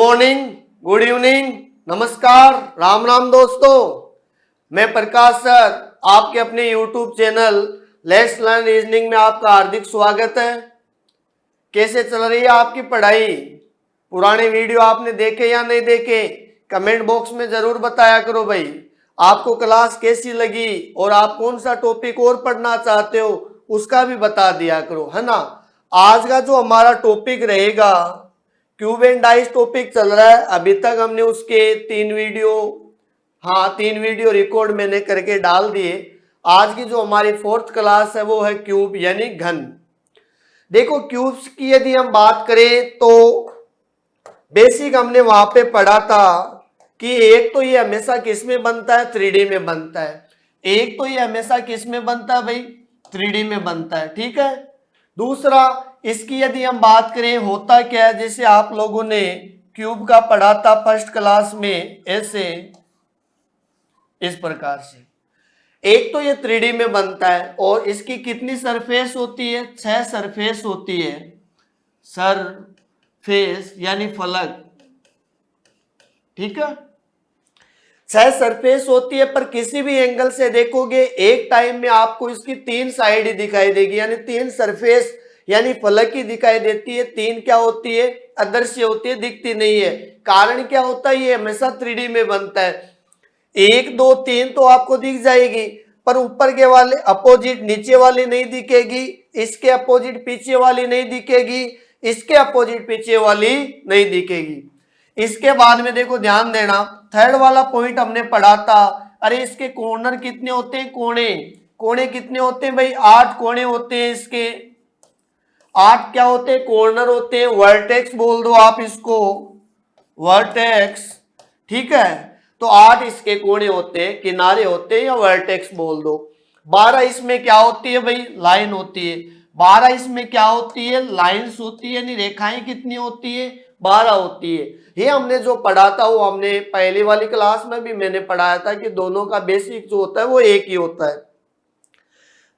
Morning, good evening, नमस्कार, राम राम दोस्तों। मैं प्रकाश सर, आपके अपने YouTube channel let's learn reasoning में आपका हार्दिक स्वागत है। कैसे चल रही है आपकी पढ़ाई? पुराने वीडियो आपने देखे या नहीं देखे? कमेंट बॉक्स में जरूर बताया करो भाई। आपको क्लास कैसी लगी और आप कौन सा टॉपिक और पढ़ना चाहते हो उसका भी बता दिया करो, है ना। आज का जो हमारा टॉपिक रहेगा, क्यूब एंड डाइस टॉपिक चल रहा है। अभी तक हमने उसके 3 वीडियो रिकॉर्ड मैंने करके डाल दिए। आज की जो हमारी 4th क्लास है वो है क्यूब यानी घन। देखो, क्यूब्स की यदि हम बात करें तो बेसिक हमने वहां पे पढ़ा था कि एक तो ये हमेशा किस में बनता है, 3D में बनता है। एक तो ये हमेशा किस में बनता है भाई, 3D में बनता है, ठीक है। दूसरा, इसकी यदि हम बात करें होता क्या है, जैसे आप लोगों ने क्यूब का पढ़ा था फर्स्ट क्लास में, ऐसे इस प्रकार से। एक तो ये 3D में बनता है और इसकी कितनी सरफेस होती है? 6 सरफेस होती है। सरफेस यानी फलक, ठीक है। 6 सरफेस होती है, पर किसी भी एंगल से देखोगे एक टाइम में आपको इसकी 3 साइड ही दिखाई देगी, यानी 3 सरफेस यानी फलक ही दिखाई देती है। 3 क्या होती है? अदृश्य होती है, दिखती नहीं है। कारण क्या होता है? ये हमेशा 3D में बनता है। 1 2 3 तो आपको दिख जाएगी, पर ऊपर के वाले अपोजिट नीचे वाली नहीं दिखेगी, इसके अपोजिट पीछे वाली नहीं दिखेगी, इसके अपोजिट पीछे वाली नहीं दिखेगी। इसके बाद में देखो, ध्यान देना, थर्ड वाला पॉइंट हमने पढ़ा था। अरे इसके कॉर्नर कितने होते हैं? कोने। कोने कितने होते हैं भाई? 8 कोने होते हैं इसके। 8 क्या होते हैं? कॉर्नर होते हैं। वर्टेक्स बोल दो आप इसको, वर्टेक्स, ठीक है। तो 8 इसके कोने होते हैं, किनारे होते हैं, या वर्टेक्स बोल दो। 12 इसमें क्या होती है भाई? लाइन होती है। 12 इसमें क्या होती है? लाइंस होती है, यानी रेखाएं कितनी होती है? 12 होती है। ये हमने जो पढ़ा था वो हमने पहली वाली क्लास में भी मैंने पढ़ाया था कि दोनों का बेसिक जो होता है वो एक ही होता है।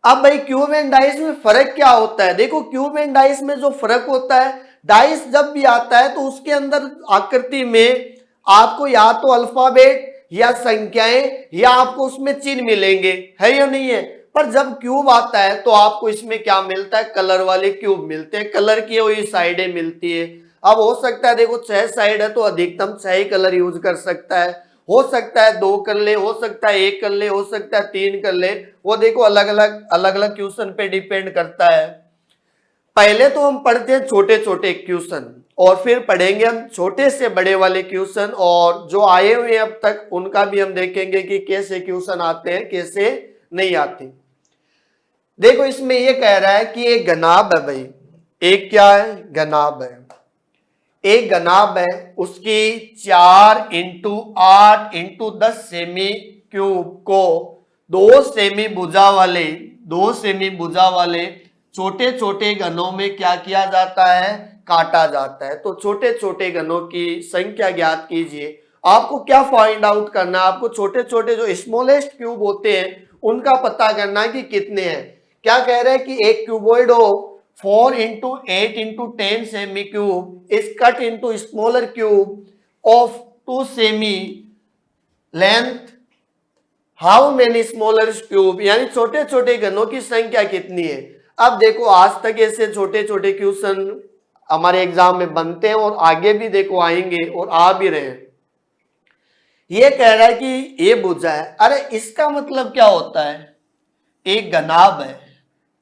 अब भाई क्यूब एंड डाइस में फर्क क्या होता है? देखो, क्यूब एंड डाइस में जो फर्क होता है, डाइस जब भी आता है तो उसके अंदर आकृति में आपको या तो अल्फाबेट या संख्याएं या आपको उसमें चिन्ह मिलेंगे, है या नहीं है। पर जब क्यूब आता है तो आपको इसमें क्या मिलता है? कलर वाले क्यूब मिलते हैं, कलर की हुई साइडें मिलती है। अब हो सकता है, देखो 6 साइड है तो अधिकतम 6 ही कलर यूज कर सकता है। हो सकता है 2 कर ले, हो सकता है 1 कर ले, हो सकता है 3 कर ले। वो देखो अलग अलग क्वेश्चन पे डिपेंड करता है। पहले तो हम पढ़ते हैं छोटे छोटे क्वेश्चन और फिर पढ़ेंगे हम छोटे से बड़े वाले क्वेश्चन, और जो आए हुए हैं अब तक उनका भी हम देखेंगे कि कैसे क्वेश्चन आते हैं, कैसे नहीं आते। देखो, इसमें ये कह रहा है कि एक घनाभ है भाई। एक क्या है? घनाभ है। एक घनाभ है, उसकी 4 इंटू 8 इंटू 10 सेमी क्यूब को 2 सेमी भुजा वाले छोटे छोटे घनों में क्या किया जाता है? काटा जाता है। तो छोटे छोटे घनों की संख्या ज्ञात कीजिए। आपको क्या फाइंड आउट करना है? आपको छोटे छोटे जो स्मॉलेस्ट क्यूब होते हैं उनका पता करना है कि कितने हैं। क्या कह रहे हैं कि एक क्यूबॉइड हो 4 into 8 into 10 semi cube is cut into smaller cube of 2 semi length. How many smaller cube? यानी छोटे छोटे घनों की संख्या कितनी है। अब देखो, आज तक ऐसे छोटे छोटे क्वेश्चन हमारे एग्जाम में बनते हैं और आगे भी देखो आएंगे और आ भी रहे हैं। ये कह रहा है कि ये भुजा है। अरे इसका मतलब क्या होता है? एक घनाभ है।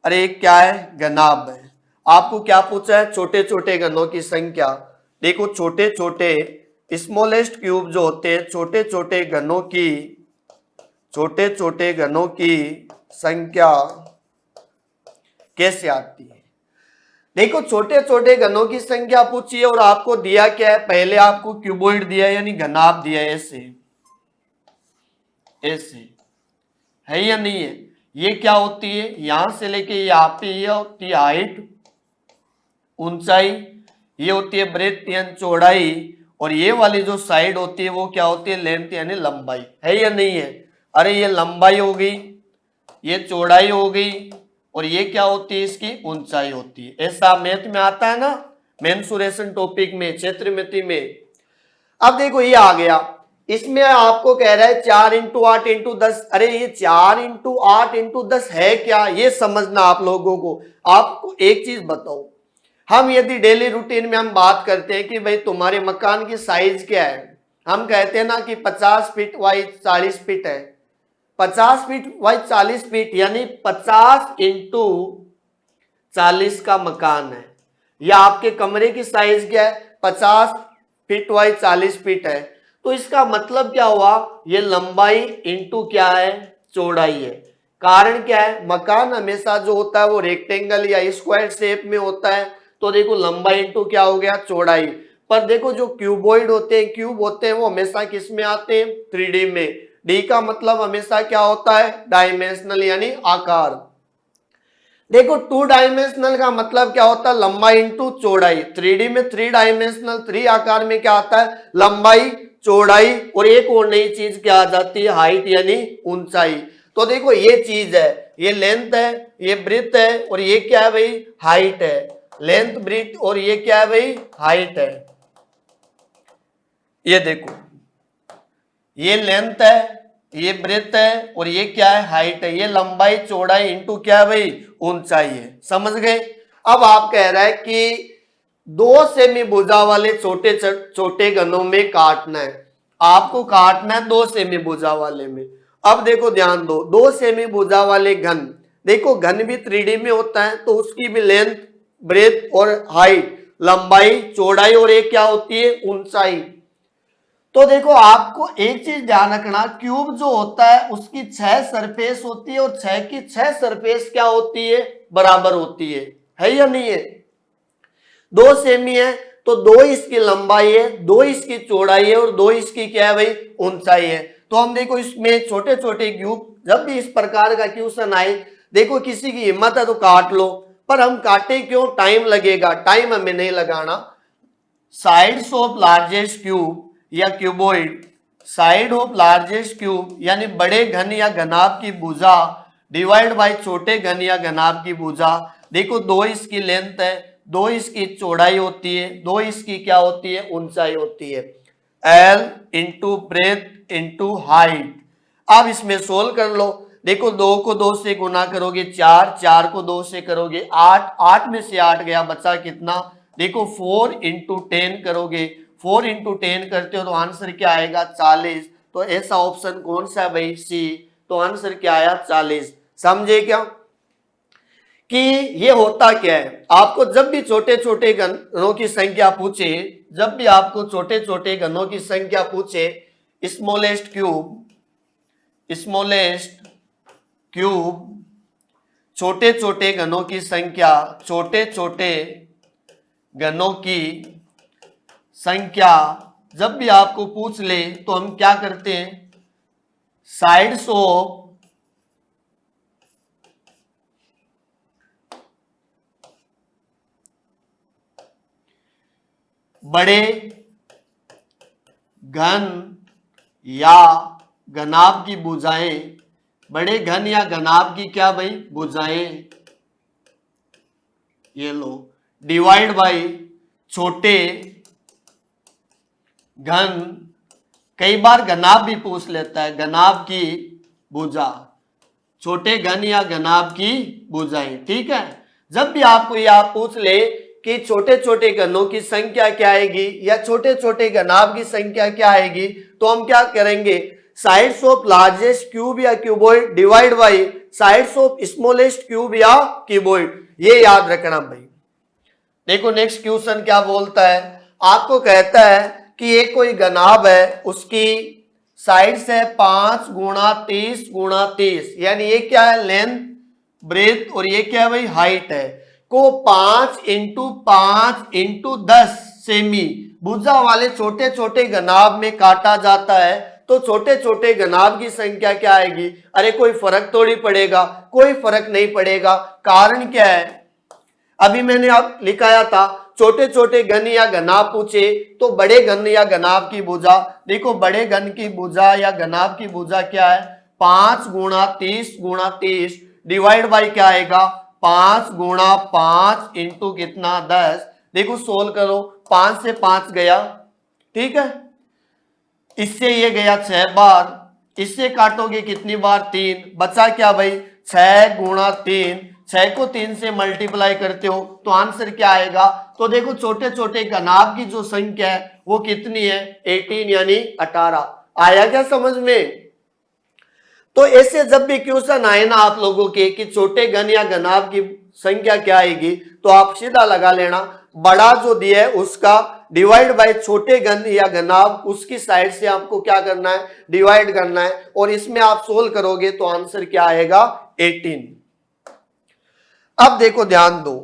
अरे एक क्या है? घनाभ है। आपको क्या पूछा है? छोटे छोटे घनों की संख्या। देखो, छोटे छोटे स्मॉलेस्ट क्यूब जो होते हैं, छोटे छोटे घनों की संख्या कैसे आती है? देखो, छोटे छोटे घनों की संख्या पूछी है और आपको दिया क्या है? पहले आपको क्यूबॉइड दिया है, यानी घनाभ दिया है, ऐसे ऐसे, है या नहीं है। ये क्या होती है? यहां से लेके यहाँ पे ये होती है हाइट, ऊंचाई, ये होती है ब्रेथ यानी चौड़ाई, और ये वाली जो साइड होती है वो क्या होती है? लेंथ यानी लंबाई, है या नहीं है। अरे ये लंबाई हो गई, ये चौड़ाई हो गई, और ये क्या होती है? इसकी ऊंचाई होती है। ऐसा मैथ में आता है ना, मेंसुरेशन टॉपिक में, क्षेत्रमिति में। अब देखो ये आ गया, इसमें आपको कह रहा है 4 इंटू 8 इंटू 10। अरे ये 4 इंटू 8 इंटू 10 है क्या, ये समझना आप लोगों को। आपको एक चीज बताओ, हम यदि डेली रूटीन में हम बात करते हैं कि भाई तुम्हारे मकान की साइज क्या है, हम कहते हैं ना कि 50 फीट बाई 40 फीट है। 50 फीट बाई 40 फीट यानी 50 इंटू 40 का मकान है। या आपके कमरे की साइज क्या है, 50 फीट बाई 40 फीट है। तो इसका मतलब क्या हुआ, ये लंबाई इंटू क्या है, चौड़ाई है। कारण क्या है, मकान हमेशा जो होता है वो रेक्टेंगल या स्क्वायर शेप में होता है। तो देखो लंबाई इंटू क्या हो गया, चौड़ाई। पर देखो जो क्यूबॉइड होते हैं, क्यूब होते हैं, वो हमेशा किस में आते हैं, 3D में। डी का मतलब हमेशा क्या होता है, डायमेंशनल यानी आकार। देखो 2 डायमेंशनल का मतलब क्या होता है, लंबाई इंटू चौड़ाई। 3D में 3 डायमेंशनल 3 आकार में क्या आता है, लंबाई चौड़ाई, और एक और नई चीज क्या आ जाती है, हाइट यानी ऊंचाई। तो देखो ये चीज है, ये लेंथ है, ये ब्रेथ है, और ये क्या है भाई, हाइट है। लेंथ ब्रेथ और ये क्या है भाई, हाइट है। ये देखो ये लेंथ है, ये ब्रेथ है, और ये क्या है, हाइट है। ये लंबाई चौड़ाई इंटू क्या है भाई, ऊंचाई है। समझ गए। अब आप कह रहा है कि 2 सेमी भुजा वाले छोटे छोटे घनों में काटना है, आपको काटना है 2 सेमी भुजा वाले में। अब देखो ध्यान दो, 2 सेमी भुजा वाले घन, देखो घन भी 3D में होता है, तो उसकी भी लेंथ ब्रेथ और हाइट, लंबाई चौड़ाई, और एक क्या होती है, ऊंचाई। तो देखो आपको एक चीज ध्यान रखना, क्यूब जो होता है उसकी 6 सरफेस होती है, और 6 की 6 सरफेस क्या होती है, बराबर होती है या नहीं है। 2 सेमी है तो 2 इसकी लंबाई है, 2 इसकी चौड़ाई है, और 2 इसकी क्या है भाई, ऊंचाई है। तो हम देखो इसमें छोटे छोटे क्यूब, जब भी इस प्रकार का क्वेश्चन आए, देखो किसी की हिम्मत है तो काट लो, पर हम काटे क्यों, टाइम लगेगा, टाइम हमें नहीं लगाना। साइड्स ऑफ लार्जेस्ट क्यूब या cuboid, side of largest cube यानी बड़े घन या घनाभ की भुजा डिवाइड बाय छोटे घन या घनाभ की भुजा। देखो 2 इसकी लेंथ है, 2 इसकी चौड़ाई होती है, 2 इसकी क्या होती है, ऊंचाई होती है। L into breadth into height. अब इसमें सोल्व कर लो। देखो 2 को 2 से गुना करोगे 4, 4 को 2 से करोगे 8, 8 में से 8 गया, बचा कितना, देखो 4 इंटू 10 करोगे, 4 इंटू 10 करते हो तो आंसर क्या आएगा, 40। तो ऐसा ऑप्शन कौन सा है भाई, सी। तो आंसर क्या आया, 40। समझे क्या कि ये होता क्या है। आपको जब भी छोटे छोटे घनों की संख्या पूछे, जब भी आपको छोटे छोटे घनों की संख्या पूछे, स्मॉलेस्ट क्यूब, स्मॉलेस्ट क्यूब, छोटे छोटे घनों की संख्या, छोटे छोटे घनों की संख्या जब भी आपको पूछ ले तो हम क्या करते हैं, साइड्स ऑफ बड़े घन या घनाभ की भुजाएं, बड़े घन या घनाभ की क्या भाई, भुजाएं, ये लो, डिवाइड बाई छोटे घन, कई बार घनाभ भी पूछ लेता है, घनाभ की भुजा, छोटे घन या घनाभ की भुजाएं। ठीक है, जब भी आपको ये आप पूछ ले कि छोटे छोटे घनों की संख्या क्या आएगी या छोटे छोटे घनाभ की संख्या क्या आएगी, तो हम क्या करेंगे, साइड्स ऑफ लार्जेस्ट क्यूब या cuboid divide by sides of smallest cube या क्यूबॉइड। ये याद रखना भाई। देखो नेक्स्ट क्वेश्चन क्या बोलता है, आपको कहता है कि ये कोई घनाभ है, उसकी साइड्स है 5 गुणा 30 गुणा 30, यानी ये क्या है, लेंथ ब्रेथ, और ये क्या है भाई, हाइट है, को 5 इंटू 5 इंटू 10 सेमी भुजा वाले छोटे छोटे घनाभ में काटा जाता है, तो छोटे छोटे घनाभ की संख्या क्या आएगी। अरे कोई फर्क थोड़ी पड़ेगा, कोई फर्क नहीं पड़ेगा। कारण क्या है, अभी मैंने आप लिखाया था, छोटे छोटे घन या घनाभ पूछे तो बड़े घन या घनाभ की भुजा। देखो बड़े घन की भुजा या घनाभ की भुजा क्या है, 5 गुणा 30 गुणा 30 डिवाइड बाई क्या आएगा, 5 गुणा 5 इंटू कितना 10। देखो सोल्व करो, 5 से 5 गया, ठीक है, इससे ये गया 6 बार, इससे काटोगे कितनी बार 3, बचा क्या भाई 6 गुणा 3, 6 को 3 से मल्टीप्लाई करते हो तो आंसर क्या आएगा। तो देखो छोटे छोटे घनाभ की जो संख्या है वो कितनी है 18 यानी 18। आया क्या समझ में। तो ऐसे जब भी क्वेश्चन आए ना आप लोगों के कि छोटे घन या घनाभ की संख्या क्या आएगी तो आप सीधा लगा लेना, बड़ा जो दिया है उसका डिवाइड बाय छोटे घन या घनाभ उसकी साइड से आपको क्या करना है डिवाइड करना है, और इसमें आप सोल्व करोगे तो आंसर क्या आएगा 18। अब देखो ध्यान दो,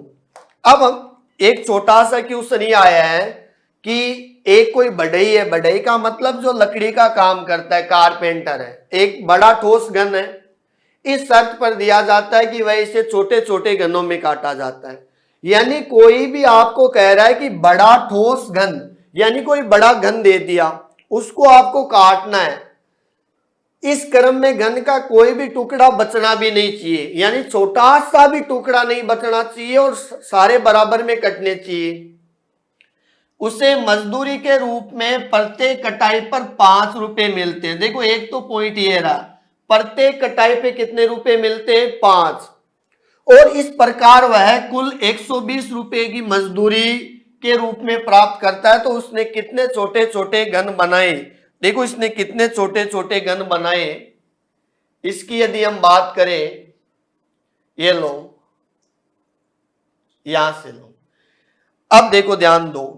अब हम एक छोटा सा क्वेश्चन ये आया है कि एक कोई बढ़ई है, बढ़ई का मतलब जो लकड़ी का काम करता है कारपेंटर है, एक बड़ा ठोस घन है, इस शर्त पर दिया जाता है कि वह इसे छोटे छोटे घनों में काटा जाता है। यानी कोई भी आपको कह रहा है कि बड़ा ठोस घन, यानी कोई बड़ा घन दे दिया उसको आपको काटना है, इस क्रम में घन का कोई भी टुकड़ा बचना भी नहीं चाहिए, यानी छोटा सा भी टुकड़ा नहीं बचना चाहिए और सारे बराबर में कटने चाहिए। उसे मजदूरी के रूप में प्रत्येक कटाई पर 5 रुपए मिलते हैं। देखो एक तो पॉइंट ये रहा, प्रत्येक कटाई पे कितने रुपए मिलते हैं 5, और इस प्रकार वह कुल 120 रुपए की मजदूरी के रूप में प्राप्त करता है। तो उसने कितने छोटे छोटे घन बनाए, देखो इसने कितने छोटे छोटे घन बनाए, इसकी यदि हम बात करें, ये लो यहां से लो, अब देखो ध्यान दो,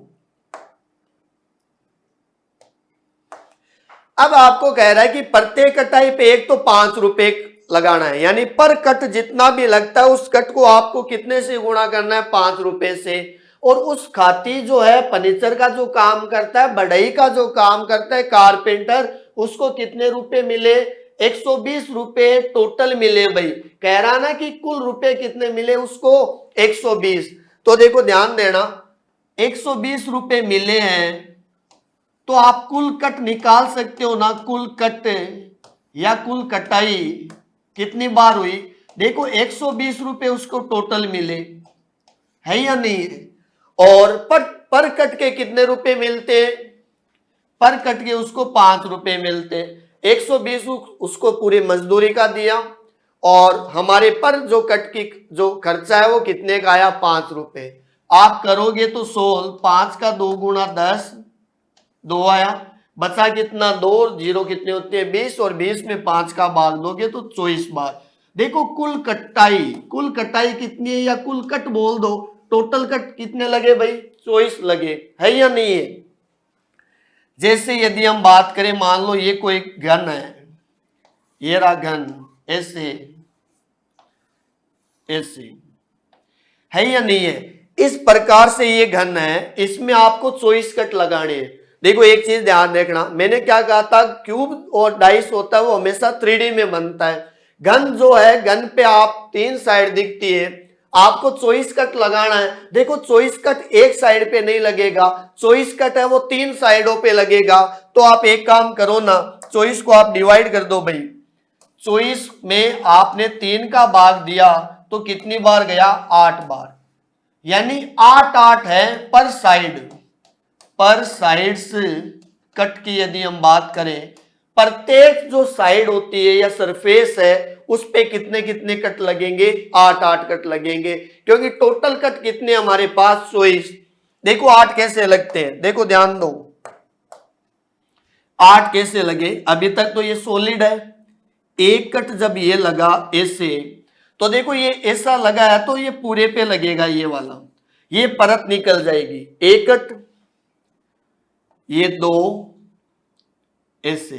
अब आपको कह रहा है कि प्रत्येक कटाई पे एक तो 5 रुपए लगाना है, यानी पर कट जितना भी लगता है उस कट को आपको कितने से गुणा करना है 5 रुपए से, और उस खाती जो है फर्नीचर का जो काम करता है, बढ़ई का जो काम करता है कारपेंटर, उसको कितने रुपए मिले 120 रुपए टोटल मिले। भाई कह रहा ना कि कुल रुपए कितने मिले उसको 120। तो देखो ध्यान देना 120 रुपए मिले हैं तो आप कुल कट निकाल सकते हो ना, कुल कट या कुल कटाई कितनी बार हुई, देखो 120 रुपए उसको टोटल मिले है या नहीं है, और पर कट के कितने रुपए मिलते हैं, पर कट के उसको 5 रुपए मिलते हैं। 120 उसको पूरी मजदूरी का दिया और हमारे पर जो कट की जो खर्चा है वो कितने का आया 5 रुपए। आप करोगे तो 16, 5 का 2 गुणा 10, 2 आया, बचा कितना 2, जीरो कितने होते हैं 20, और 20 में 5 का भाग दोगे तो 24 बार। देखो कुल कटाई कितनी है, या कुल कट बोल दो, टोटल कट कितने लगे भाई 24 लगे है या नहीं है। जैसे यदि हम बात करें, मान लो ये कोई घन है, ये रहा घन, ऐसे ऐसे है या नहीं है, इस प्रकार से ये घन है, इसमें आपको 24 कट लगाने हैं। देखो एक चीज ध्यान रखना, मैंने क्या कहा था, क्यूब और डाइस होता है वो हमेशा 3D में बनता है। घन जो है, घन पे आप 3 साइड दिखती है, आपको 24 कट लगाना है। देखो 24 कट एक साइड पे नहीं लगेगा, 24 कट है वो 3 साइडों पे लगेगा। तो आप एक काम करो ना, 24 को आप डिवाइड कर दो भाई, 24 में आपने 3 का भाग दिया तो कितनी बार गया 8 बार, यानी 8 है पर साइड्स कट की यदि हम बात करें, प्रत्येक जो साइड होती है या सरफेस है उस पे कितने कितने कट लगेंगे 8 कट लगेंगे, क्योंकि टोटल कट कितने हमारे पास 24। देखो 8 कैसे लगते हैं, देखो ध्यान दो 8 कैसे लगे। अभी तक तो ये सॉलिड है, एक कट जब ये लगा ऐसे, तो देखो ये ऐसा लगा है तो ये पूरे पे लगेगा, ये वाला ये परत निकल जाएगी, एक कट, ये 2 ऐसे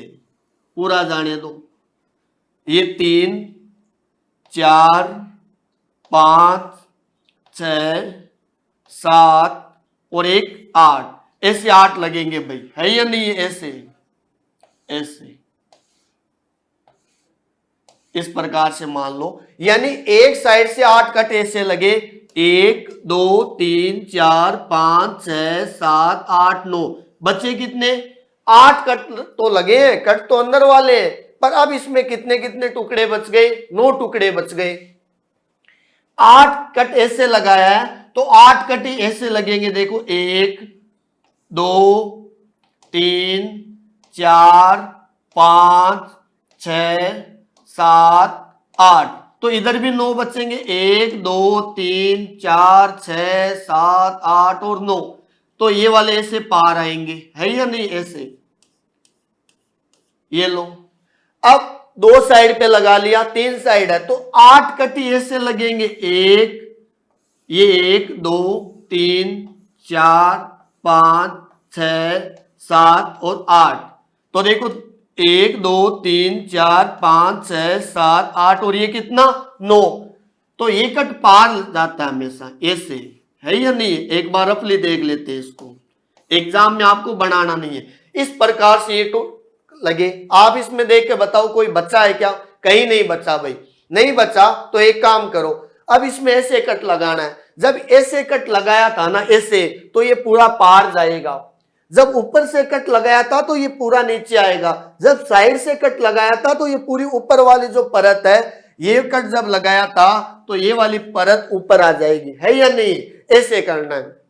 पूरा जाने दो, ये 3 4 5 6 7 और एक 8, ऐसे 8 लगेंगे भाई है या नहीं, ऐसे ऐसे इस प्रकार से मान लो, यानी एक साइड से 8 कट ऐसे लगे, 1 2 3 4 5 6 7 8 9, बचे कितने 8 कट तो लगे हैं, कट तो अंदर वाले हैं, पर अब इसमें कितने कितने टुकड़े बच गए 9 टुकड़े बच गए। 8 कट ऐसे लगाया है तो 8 कट ही ऐसे लगेंगे, देखो 1 2 3 4 5 6 7 8, तो इधर भी 9 बचेंगे, 1 2 3 4 6 7 8 और 9, तो ये वाले ऐसे पार आएंगे, है या नहीं, ऐसे, ये लो। अब दो साइड पे लगा लिया, 3 साइड है तो 8 कटी ऐसे लगेंगे, एक, ये 1 2 3 4 5 6 7 और 8, तो देखो 1 2 3 4 5 6 7 8 और ये कितना 9, तो ये कट पार जाता है हमेशा ऐसे, है या नहीं, एक बार रफली देख लेते हैं इसको, एग्जाम में आपको बनाना नहीं है, इस प्रकार से ये तो लगे। आप इसमें देख के बताओ कोई बच्चा है क्या, कहीं नहीं बचा भाई, नहीं बचा, तो एक काम करो, अब इसमें ऐसे कट लगाना है, जब ऐसे कट लगाया था ना ऐसे, तो ये पूरा पार जाएगा, जब ऊपर से कट लगाया था तो ये पूरा नीचे आएगा, जब साइड से कट लगाया था तो ये पूरी ऊपर वाली जो परत है, ये कट जब लगाया था तो ये वाली परत ऊपर आ जाएगी, है या नहीं, ऐसे करना है।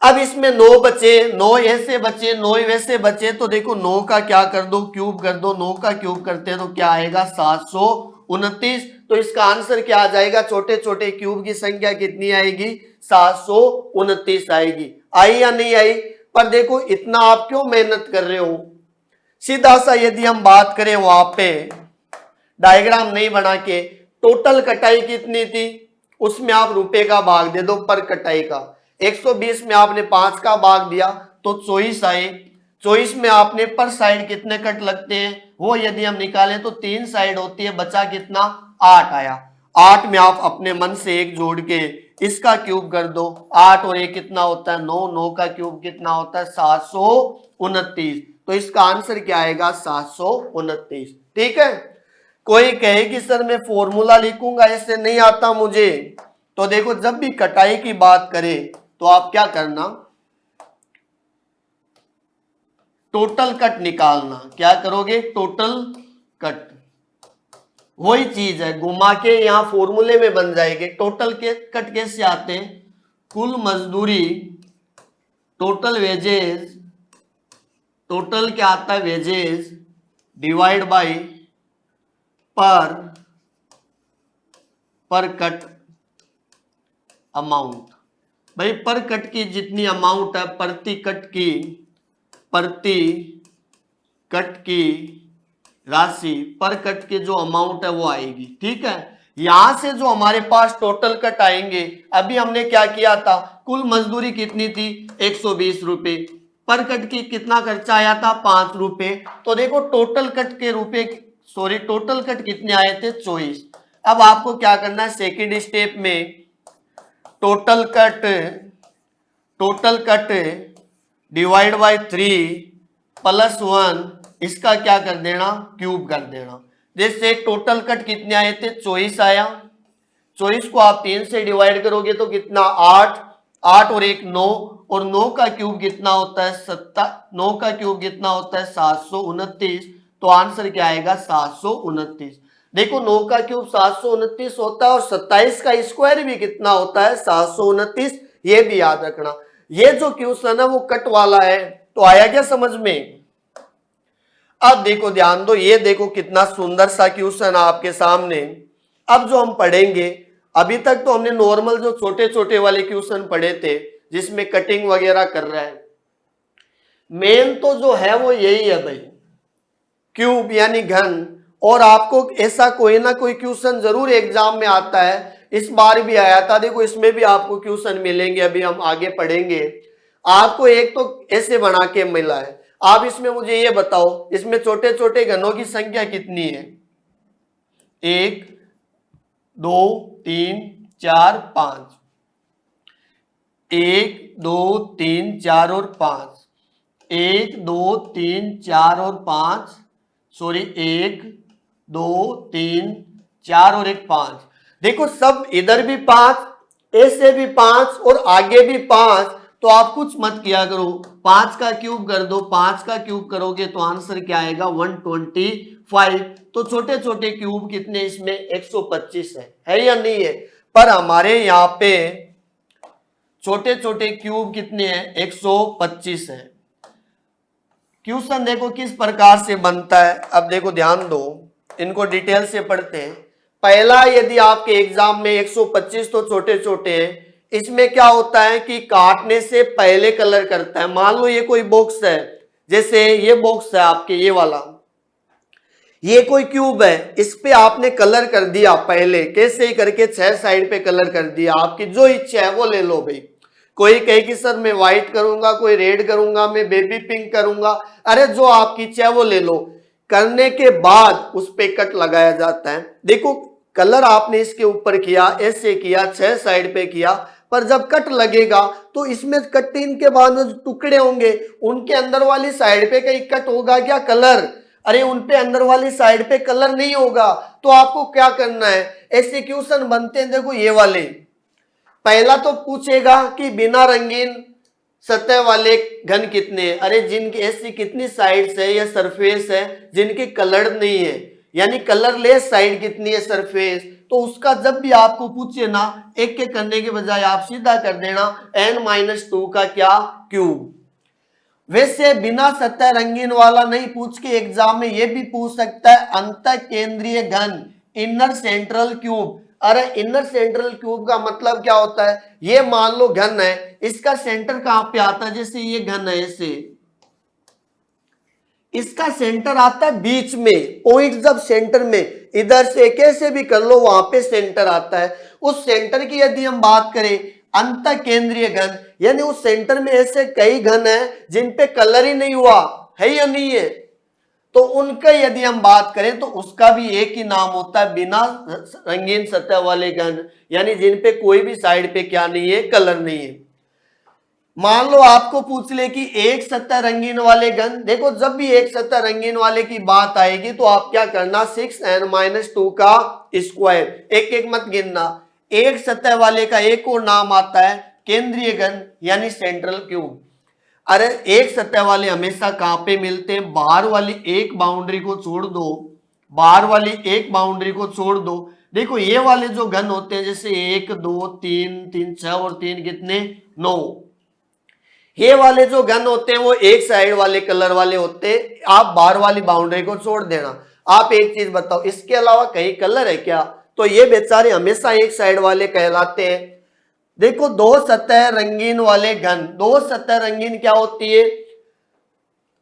अब इसमें 9 बचे, 9 ऐसे बचे, 9 वैसे बचे, तो देखो 9 का क्या कर दो, क्यूब कर दो, 9 का क्यूब करते हैं तो क्या आएगा 729, तो इसका आंसर क्या आ जाएगा, छोटे छोटे क्यूब की संख्या कितनी आएगी 729 आएगी, आई या नहीं आई। पर देखो इतना आप क्यों मेहनत कर रहे हो, सीधा सा यदि हम बात करें वहां पे डायग्राम नहीं बना के, टोटल कटाई कितनी थी, उसमें आप रुपए का भाग दे दो पर कटाई का, 120 में आपने 5 का भाग दिया तो 24 आए, 24 में आपने पर साइड कितने कट लगते हैं, वो यदि हम निकालें तो 3 साइड होती है, बचा कितना 8 आया, 8 में आप अपने मन से एक जोड़ के इसका क्यूब कर दो, 8 और 1 कितना होता है 9, 9 का क्यूब कितना होता है 729, तो इसका आंसर क्या आएगा 729, ठीक है। कोई कहे कि सर मैं फॉर्मूला लिखूंगा, ऐसे नहीं आता मुझे, तो देखो जब भी कटाई की बात करें तो आप क्या करना, टोटल कट निकालना, क्या करोगे टोटल कट, वही चीज है घुमा के यहां फॉर्मूले में बन जाएंगे। टोटल के कट कैसे आते हैं, कुल मजदूरी, टोटल वेजेस, टोटल क्या आता है वेजेस डिवाइड बाय पर कट अमाउंट, भाई पर कट की जितनी अमाउंट है, प्रति कट की राशि, पर कट की जो अमाउंट है वो आएगी, ठीक है। यहां से जो हमारे पास टोटल कट आएंगे, अभी हमने क्या किया था, कुल मजदूरी कितनी थी 120 रुपए, पर कट की कितना खर्चा आया था 5 रुपए, तो देखो टोटल कट के रुपए, सॉरी टोटल कट कितने आए थे 24। अब आपको क्या करना है, सेकेंड स्टेप में total cut divide by 3 plus 1, इसका क्या कर देना क्यूब कर देना, जैसे टोटल कट कितने आए थे 24 आया, 24 को आप 3 से डिवाइड करोगे तो कितना 8, 8 और 1 9, और 9 का क्यूब कितना होता है 9 का क्यूब कितना होता है 729, तो आंसर क्या आएगा 729। देखो 9 का क्यूब 729 होता है और 27 का स्क्वायर भी कितना होता है 729, ये भी याद रखना। ये जो क्वेश्चन है वो कट वाला है, तो आया क्या समझ में। अब देखो ध्यान दो, ये देखो कितना सुंदर सा क्वेश्चन है आपके सामने। अब जो हम पढ़ेंगे, अभी तक तो हमने नॉर्मल जो छोटे छोटे वाले क्वेश्चन पढ़े थे जिसमें कटिंग वगैरह कर रहा है, मेन तो जो है वो यही है भाई, क्यूब यानी घन। और आपको ऐसा कोई ना कोई क्वेश्चन जरूर एग्जाम में आता है, इस बार भी आया था, देखो इसमें भी आपको क्वेश्चन मिलेंगे, अभी हम आगे पढ़ेंगे। आपको एक तो ऐसे बना के मिला है, आप इसमें मुझे ये बताओ इसमें छोटे छोटे घनों की संख्या कितनी है, 1 2 3 4 5, 1 2 3 4 और 5, 1 2 3 4 और 5, सॉरी 1 2 3 4 और 1 5, देखो सब इधर भी 5, ऐसे भी 5 और आगे भी 5, तो आप कुछ मत किया करो, 5 का क्यूब कर दो, 5 का क्यूब करोगे तो आंसर क्या आएगा 125। तो छोटे छोटे क्यूब कितने इसमें 125 है या नहीं है। पर हमारे यहाँ पे छोटे छोटे क्यूब कितने हैं 125 है। क्वेश्चन देखो किस प्रकार से बनता है। अब देखो ध्यान दो, इनको डिटेल से पढ़ते हैं। पहला, यदि आपके एग्जाम में 125 तो छोटे छोटे हैं, इसमें क्या होता है कि काटने से पहले कलर करता है। मान लो ये कोई बॉक्स है, जैसे ये बॉक्स है आपके, ये वाला, ये कोई क्यूब है, इस पे आपने कलर कर दिया पहले, कैसे ही करके 6 साइड पे कलर कर दिया। आपकी जो इच्छा है वो ले लो भाई। कोई कहे कि सर मैं व्हाइट करूंगा, कोई रेड करूंगा, मैं बेबी पिंक करूंगा, अरे जो आपकी इच्छा है वो ले लो। करने के बाद उस पे कट लगाया जाता है। देखो कलर आपने इसके ऊपर किया, ऐसे किया, 6 साइड पे किया, पर जब कट लगेगा तो इसमें कटिंग के बाद जो टुकड़े होंगे उनके अंदर वाली साइड पे कहीं कट होगा क्या? कलर। अरे उन पे अंदर वाली साइड पे कलर नहीं होगा, तो आपको क्या करना है? ऐसे क्वेश्चन बनते हैं, देखो ये वाले। पहला तो पूछेगा कि बिना रंगीन सतह वाले घन कितने हैं। अरे जिनकी ऐसी कितनी साइड्स है या सरफेस है जिनकी कलर नहीं है, यानी कलरलेस साइड कितनी है सरफेस। तो उसका जब भी आपको पूछे ना, एक एक करने के बजाय आप सीधा कर देना n-2 का क्या? क्यूब। वैसे बिना सतह रंगीन वाला नहीं पूछ के एग्जाम में ये भी पूछ सकता है अंत केंद्रीय घन, इनर सेंट्रल क्यूब। अरे इनर सेंट्रल क्यूब का मतलब क्या होता है? ये मान लो घन है, इसका सेंटर कहां पे आता है? जैसे ये घन है, ऐसे इसका सेंटर आता है बीच में, पॉइंट जब सेंटर में, इधर से कैसे भी कर लो वहां पे सेंटर आता है। उस सेंटर की यदि हम बात करें, अंत केंद्रीय घन, यानी उस सेंटर में ऐसे कई घन है जिन पे कलर ही नहीं हुआ है या नहीं है, तो उनका यदि हम बात करें तो उसका भी एक ही नाम होता है बिना रंगीन सतह वाले घन, यानी जिन पे कोई भी साइड पे क्या नहीं है? कलर नहीं है। मान लो आपको पूछ ले कि एक सतह रंगीन वाले घन, देखो जब भी एक सतह रंगीन वाले की बात आएगी तो आप क्या करना? 6n-2 का स्क्वायर, एक एक मत गिनना। एक सतह वाले का एक और नाम आता है केंद्रीय घन, यानी सेंट्रल क्यूब। अरे एक सतह वाले हमेशा कहां पे मिलते हैं? बाहर वाली एक बाउंड्री को छोड़ दो, बाहर वाली एक बाउंड्री को छोड़ दो। देखो ये वाले जो घन होते हैं, जैसे 1 2 3 3 6 और 3 कितने? 9। ये वाले जो घन होते हैं वो एक साइड वाले कलर वाले होते हैं। आप बाहर वाली बाउंड्री को छोड़ देना। आप एक चीज बताओ, इसके अलावा कहीं कलर है क्या? तो ये बेचारे हमेशा एक साइड वाले कहलाते हैं। देखो दो सतह रंगीन वाले घन, दो सतह रंगीन क्या होती है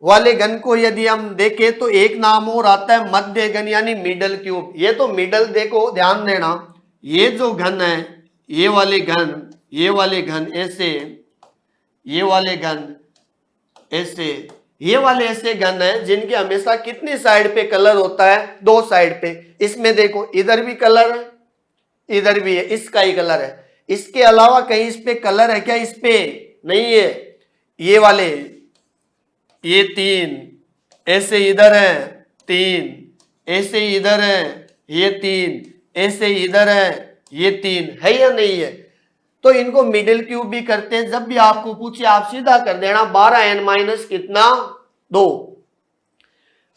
वाले घन को यदि हम देखें तो एक नाम और आता है मध्य घन, यानी मिडल क्यूब। ये तो मिडल, देखो ध्यान देना, ये जो घन है, ये वाले घन, ये वाले घन ऐसे, ये वाले घन ऐसे, ये वाले ऐसे घन है जिनके हमेशा कितनी साइड पे कलर होता है? 2 साइड पे। इसमें देखो इधर भी कलर है, इधर भी है, इसका ही कलर है। इसके अलावा कहीं इस पे कलर है क्या? इस पे नहीं है। ये वाले, ये 3 ऐसे इधर है, 3 ऐसे इधर है, ये 3 ऐसे इधर है, ये 3 है या नहीं है? तो इनको मिडिल क्यूब भी करते हैं। जब भी आपको पूछे आप सीधा कर देना 12n- कितना? 2।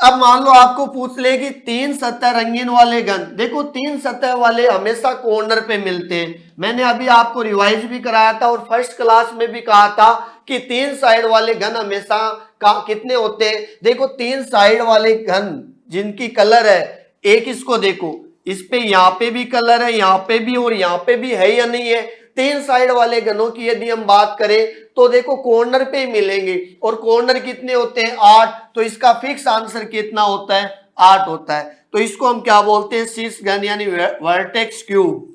अब मान लो आपको पूछ ले कि 3 सतह रंगीन वाले घन, देखो 3 सतह वाले हमेशा कॉर्नर पे मिलते हैं। मैंने अभी आपको रिवाइज भी कराया था और फर्स्ट क्लास में भी कहा था कि 3 साइड वाले घन हमेशा कितने होते हैं? देखो 3 साइड वाले घन जिनकी कलर है, एक इसको देखो, इस पे यहाँ पे भी कलर है, यहाँ पे भी और यहाँ पे भी है या नहीं है? 3 साइड वाले घनों की यदि हम बात करें तो देखो कॉर्नर पे ही मिलेंगे, और कॉर्नर कितने होते हैं? 8। तो इसका फिक्स आंसर कितना होता है? 8 होता है। तो इसको हम क्या बोलते हैं? शीर्ष घन, यानी वर्टेक्स क्यूब।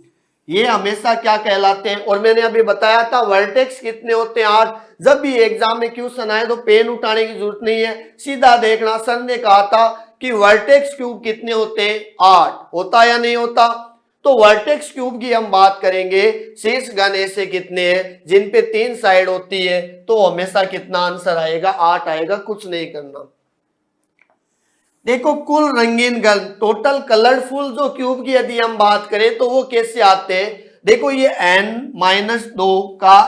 ये हमेशा क्या कहलाते हैं? और मैंने अभी बताया था वर्टेक्स कितने होते हैं? 8। जब भी एग्जाम में क्वेश्चन आए तो पेन उठाने की जरूरत नहीं है, सीधा देखना। सर ने कहा था कि वर्टेक्स क्यूब कितने होते हैं? 8। होता या नहीं होता? तो वर्टेक्स क्यूब की हम बात करेंगे, शीर्ष घन ऐसे कितने हैं जिन पे 3 साइड होती है, तो हमेशा कितना आंसर आएगा? 8 आएगा, कुछ नहीं करना। देखो कुल रंगीन घन, टोटल कलरफुल जो क्यूब की यदि हम बात करें तो वो कैसे आते हैं? देखो ये n-2 का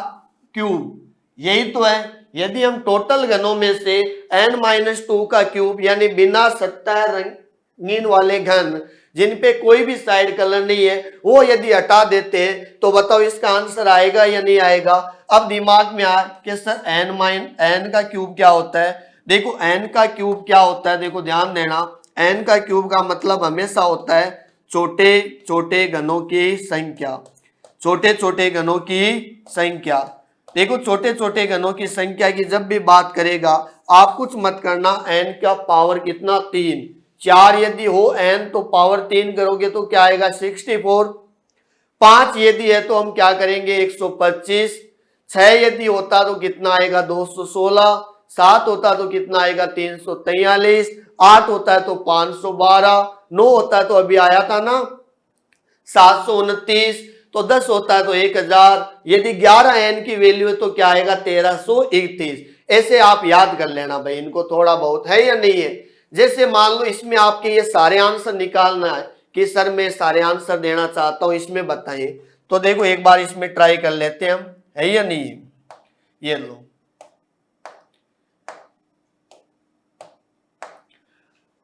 क्यूब, यही तो है। यदि हम टोटल घनों में से n-2 का क्यूब, यानी बिना सतह रंगीन वाले घन जिन पे कोई भी साइड कलर नहीं है, वो यदि हटा देते हैं तो बताओ इसका आंसर आएगा या नहीं आएगा? अब दिमाग में आ कि सर n का क्यूब क्या होता है? देखो n का क्यूब क्या होता है, देखो ध्यान देना, n का क्यूब का मतलब हमेशा होता है छोटे छोटे घनों की संख्या, छोटे छोटे घनों की संख्या। देखो छोटे छोटे घनों की संख्या की जब भी बात करेगा आप कुछ मत करना, n का पावर कितना 3, 4 यदि हो n तो पावर 3 करोगे तो क्या आएगा 64, 5 यदि है तो हम क्या करेंगे 125, 6 यदि होता तो कितना आएगा 216, 7 होता तो कितना आएगा 343, 8 होता है तो 512, 9 होता है तो अभी आया था ना 729, तो 10 होता है तो 1000, यदि 11 n की वैल्यू है तो क्या आएगा 1331। ऐसे आप याद कर लेना भाई, इनको थोड़ा बहुत है या नहीं है। जैसे मान लो इसमें आपके ये सारे आंसर निकालना है कि सर मैं सारे आंसर देना चाहता हूं इसमें बताइए, तो देखो एक बार इसमें ट्राई कर लेते हैं हम, है या नहीं है। ये लो,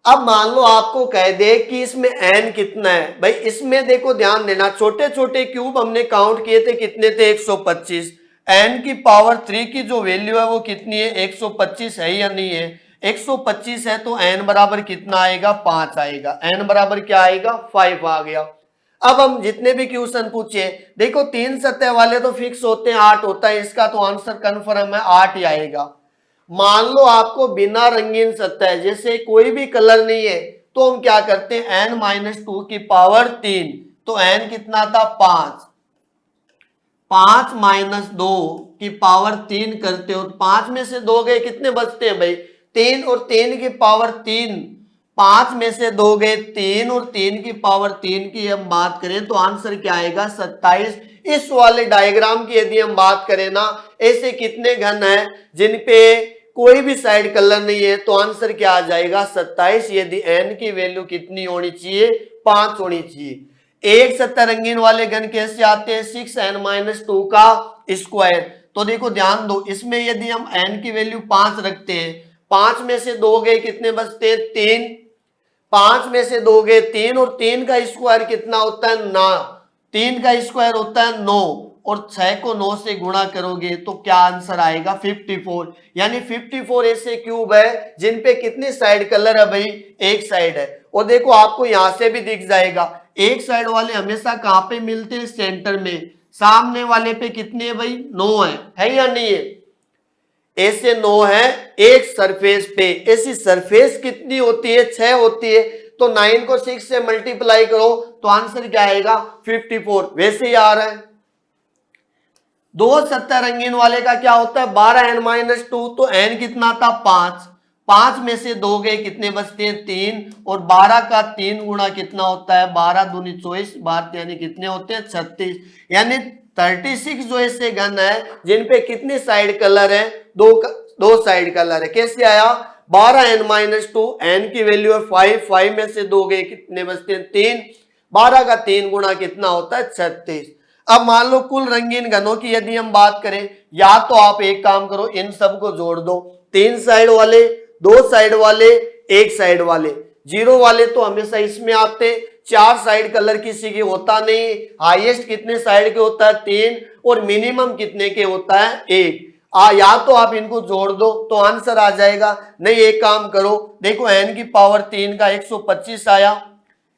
अब मान लो आपको कह दे कि इसमें n कितना है, भाई इसमें देखो ध्यान देना, छोटे छोटे क्यूब हमने काउंट किए थे कितने थे 125, n की पावर 3 की जो वैल्यू है वो कितनी है 125 है या नहीं है, 125 है तो n बराबर कितना आएगा 5 आएगा, n बराबर क्या आएगा 5 आ गया। अब हम जितने भी क्वेश्चन पूछे देखो 3 सतह वाले तो फिक्स होते हैं 8 होता है, इसका तो आंसर कन्फर्म है 8 ही आएगा। मान लो आपको बिना रंगीन सतह जैसे कोई भी कलर नहीं है तो हम क्या करते हैं n-2 की पावर 3, तो n कितना था 5, 5 - 2 की पावर 3 करते हो, 5 में से 2 गए कितने बचते हैं भाई 3, और 3 की पावर 3, 5 में से 2 गए 3 और 3 की पावर 3 की हम बात करें तो आंसर क्या आएगा 27। इस वाले डायग्राम की यदि हम बात करें ना, ऐसे कितने घन हैं जिन पे कोई भी साइड कलर नहीं है तो आंसर क्या आ जाएगा 27। यदि n की वैल्यू कितनी होनी चाहिए 5 होनी चाहिए। एक सतह रंगीन वाले घन कैसे आते हैं 6n-2 का स्क्वायर, तो देखो ध्यान दो इसमें यदि हम n की वैल्यू 5 रखते हैं, 5 में से 2 गए कितने बचते हैं 3, 5 में से 2 गए 3 और 3 का स्क्वायर कितना होता है 9, 3 का स्क्वायर होता है 9 और 6 को 9 से गुणा करोगे तो क्या आंसर आएगा 54। यानी 54 ऐसे क्यूब है जिन पे कितनी साइड कलर है भाई एक साइड है। और देखो आपको यहां से भी दिख जाएगा एक साइड वाले हमेशा कहां पे मिलते हैं सेंटर में, सामने वाले पे कितने है भाई 9 है या नहीं है, ऐसे 9 है एक सरफेस पे। ऐसी सरफेस कितनी होती है 6 होती है, तो 9 को 6 से मल्टीप्लाई करो तो आंसर क्या आएगा 54। वैसे ही आ रहा है। दो सतह रंगीन वाले का क्या होता है 12n-2, तो n कितना था 5, 5 में से 2 गए कितने बचते हैं 3 और 12 का 3 गुणा कितना होता है 12 दूनी 24, 12 यानी कितने होते हैं 36। यानी 36 जो ऐसे घन है जिन पे कितनी साइड कलर है दो साइड कलर है। कैसे आया 12n-2, n की वैल्यू है 5, 5 में से 2 गए कितने बचते हैं 3, 12 का 3 गुणा कितना होता है 36। अब मान लो कुल रंगीन घनों की यदि हम बात करें, या तो आप एक काम करो इन सबको जोड़ दो, 3 साइड वाले 2 साइड वाले 1 साइड वाले, जीरो वाले तो हमेशा इसमें आते, 4 साइड कलर किसी की होता नहीं, हाईएस्ट कितने साइड के होता है 3 और मिनिमम कितने के होता है 1। या तो आप इनको जोड़ दो तो आंसर आ जाएगा, नहीं एक काम करो देखो n की पावर 3 का 125 आया,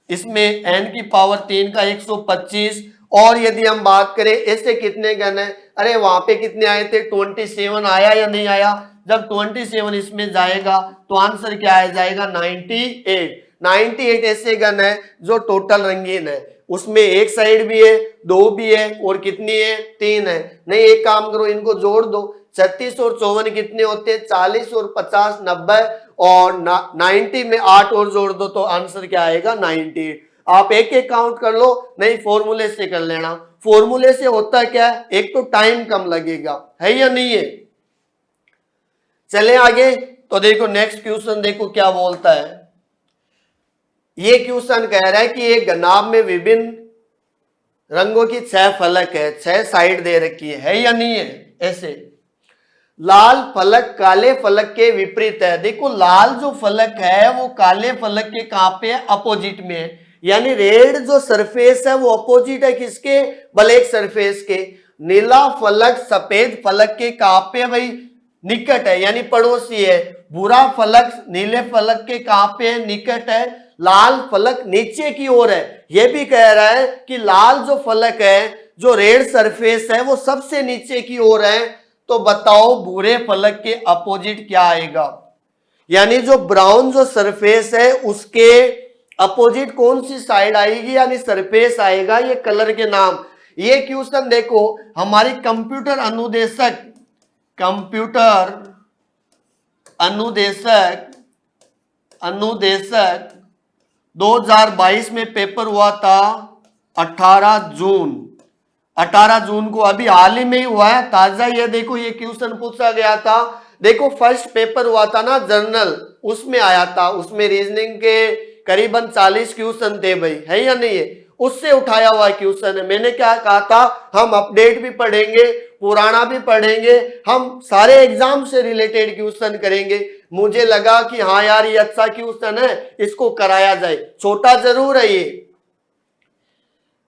इसमें n की पावर 3 का 125। और यदि हम बात करें ऐसे कितने घन है, अरे वहां पे कितने आए थे 27 आया या नहीं आया, जब 27 इसमें जाएगा तो आंसर क्या आ जाएगा 98। 98 ऐसे घन है जो टोटल रंगीन है, उसमें एक साइड भी है 2 भी है और कितनी है 3 है। नहीं एक काम करो इनको जोड़ दो, 36 और 54 कितने होते हैं 40 और 50 90 और 90 में 8 और जोड़ दो तो आंसर क्या आएगा 98। आप एक एक काउंट कर लो, नहीं फॉर्मूले से कर लेना। फॉर्मूले से होता क्या है एक तो टाइम कम लगेगा, है या नहीं है। चले आगे तो देखो नेक्स्ट क्वेश्चन देखो क्या बोलता है। ये क्वेश्चन कह रहा है कि एक घनाभ में विभिन्न रंगों की 6 फलक है, 6 साइड दे रखी है या नहीं है। ऐसे लाल फलक काले फलक के विपरीत है। देखो लाल जो फलक है वो काले फलक के कहां पे है अपोजिट में है, यानी रेड जो सरफेस है वो अपोजिट है किसके ब्लैक सरफेस के। नीला फलक सफेद फलक के कहां पे है भाई निकट है यानी पड़ोसी है। भूरा फलक नीले फलक के कहां पे है, निकट है। लाल फलक नीचे की ओर है। यह भी कह रहा है कि लाल जो फलक है, जो रेड सरफेस है, वो सबसे नीचे की ओर है। तो बताओ भूरे फलक के अपोजिट क्या आएगा, यानी जो ब्राउन जो सरफेस है उसके अपोजिट कौन सी साइड आएगी, यानी सरफेस आएगा। ये कलर के नाम। ये क्वेश्चन देखो हमारी कंप्यूटर अनुदेशक 2022 में पेपर हुआ था 18 जून को, अभी हाल ही में ही हुआ है ताजा। ये देखो ये क्वेश्चन पूछा गया था। देखो फर्स्ट पेपर हुआ था ना जर्नल, उसमें आया था। उसमें रीजनिंग के करीबन 40 क्वेश्चन थे भाई, है या नहीं है, उससे उठाया हुआ क्वेश्चन है। मैंने क्या कहा था, हम अपडेट भी पढ़ेंगे, पुराना भी पढ़ेंगे, हम सारे एग्जाम से रिलेटेड क्वेश्चन करेंगे। मुझे लगा कि हाँ यार ये अच्छा क्वेश्चन है, इसको कराया जाए। छोटा जरूर है ये।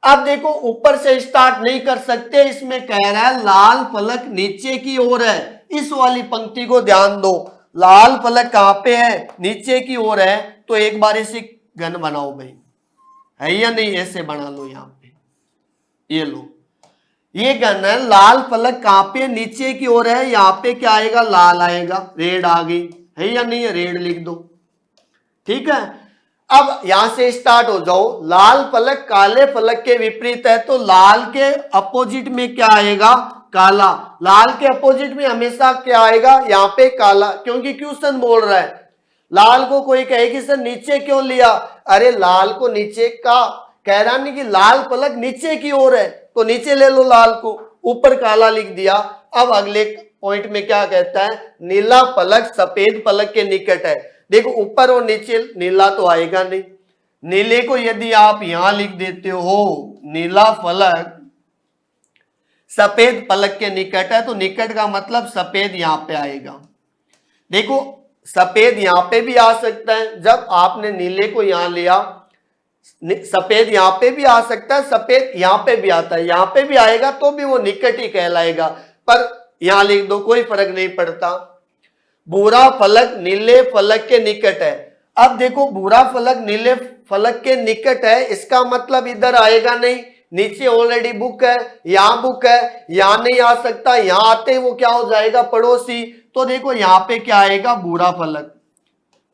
अब देखो ऊपर से स्टार्ट नहीं कर सकते, इसमें कह रहा है लाल फलक नीचे की ओर है। इस वाली पंक्ति को ध्यान दो, लाल फलक कहां पे है, नीचे की ओर है। तो एक बार इसे घन बनाओ भाई, है या नहीं, ऐसे बना लो। यहां पे ये लो, ये घन है। लाल फलक कहां पे, नीचे की ओर है। यहां पे क्या आएगा, लाल आएगा। रेड आ गई, है या नहीं है, रेड लिख दो। ठीक है, अब यहां से स्टार्ट हो जाओ। लाल फलक काले फलक के विपरीत है, तो लाल के अपोजिट में क्या आएगा, काला। लाल के अपोजिट में हमेशा क्या आएगा, यहां पे काला, क्योंकि क्वेश्चन बोल रहा है। लाल को कोई कहे कि सर नीचे क्यों लिया, अरे लाल को नीचे का कह रहा नहीं कि लाल फलक नीचे की ओर है तो नीचे ले लो लाल को, ऊपर काला लिख दिया। अब अगले पॉइंट में क्या कहता है, नीला फलक सफेद फलक के निकट है। देखो ऊपर और नीचे नीला तो आएगा नहीं। नीले को यदि आप यहां लिख देते हो, नीला फलक सफेद फलक के निकट है, तो निकट का मतलब सफेद यहां पे आएगा। देखो सफेद यहां पे भी आ सकता है, जब आपने नीले को यहां लिया, सफेद यहां पे भी आ सकता है, सफेद यहां पे भी आता है, यहां पे भी आएगा तो भी वो निकट ही कहलाएगा। पर यहां लिख दो, कोई फर्क नहीं पड़ता। भूरा फलक नीले फलक के निकट है। अब देखो भूरा फलक नीले फलक के निकट है, इसका मतलब इधर आएगा नहीं, नीचे ऑलरेडी बुक है, यहां बुक है, यहां नहीं आ सकता। यहां आते वो क्या हो जाएगा, पड़ोसी। तो देखो यहां पे क्या आएगा, भूरा फलक,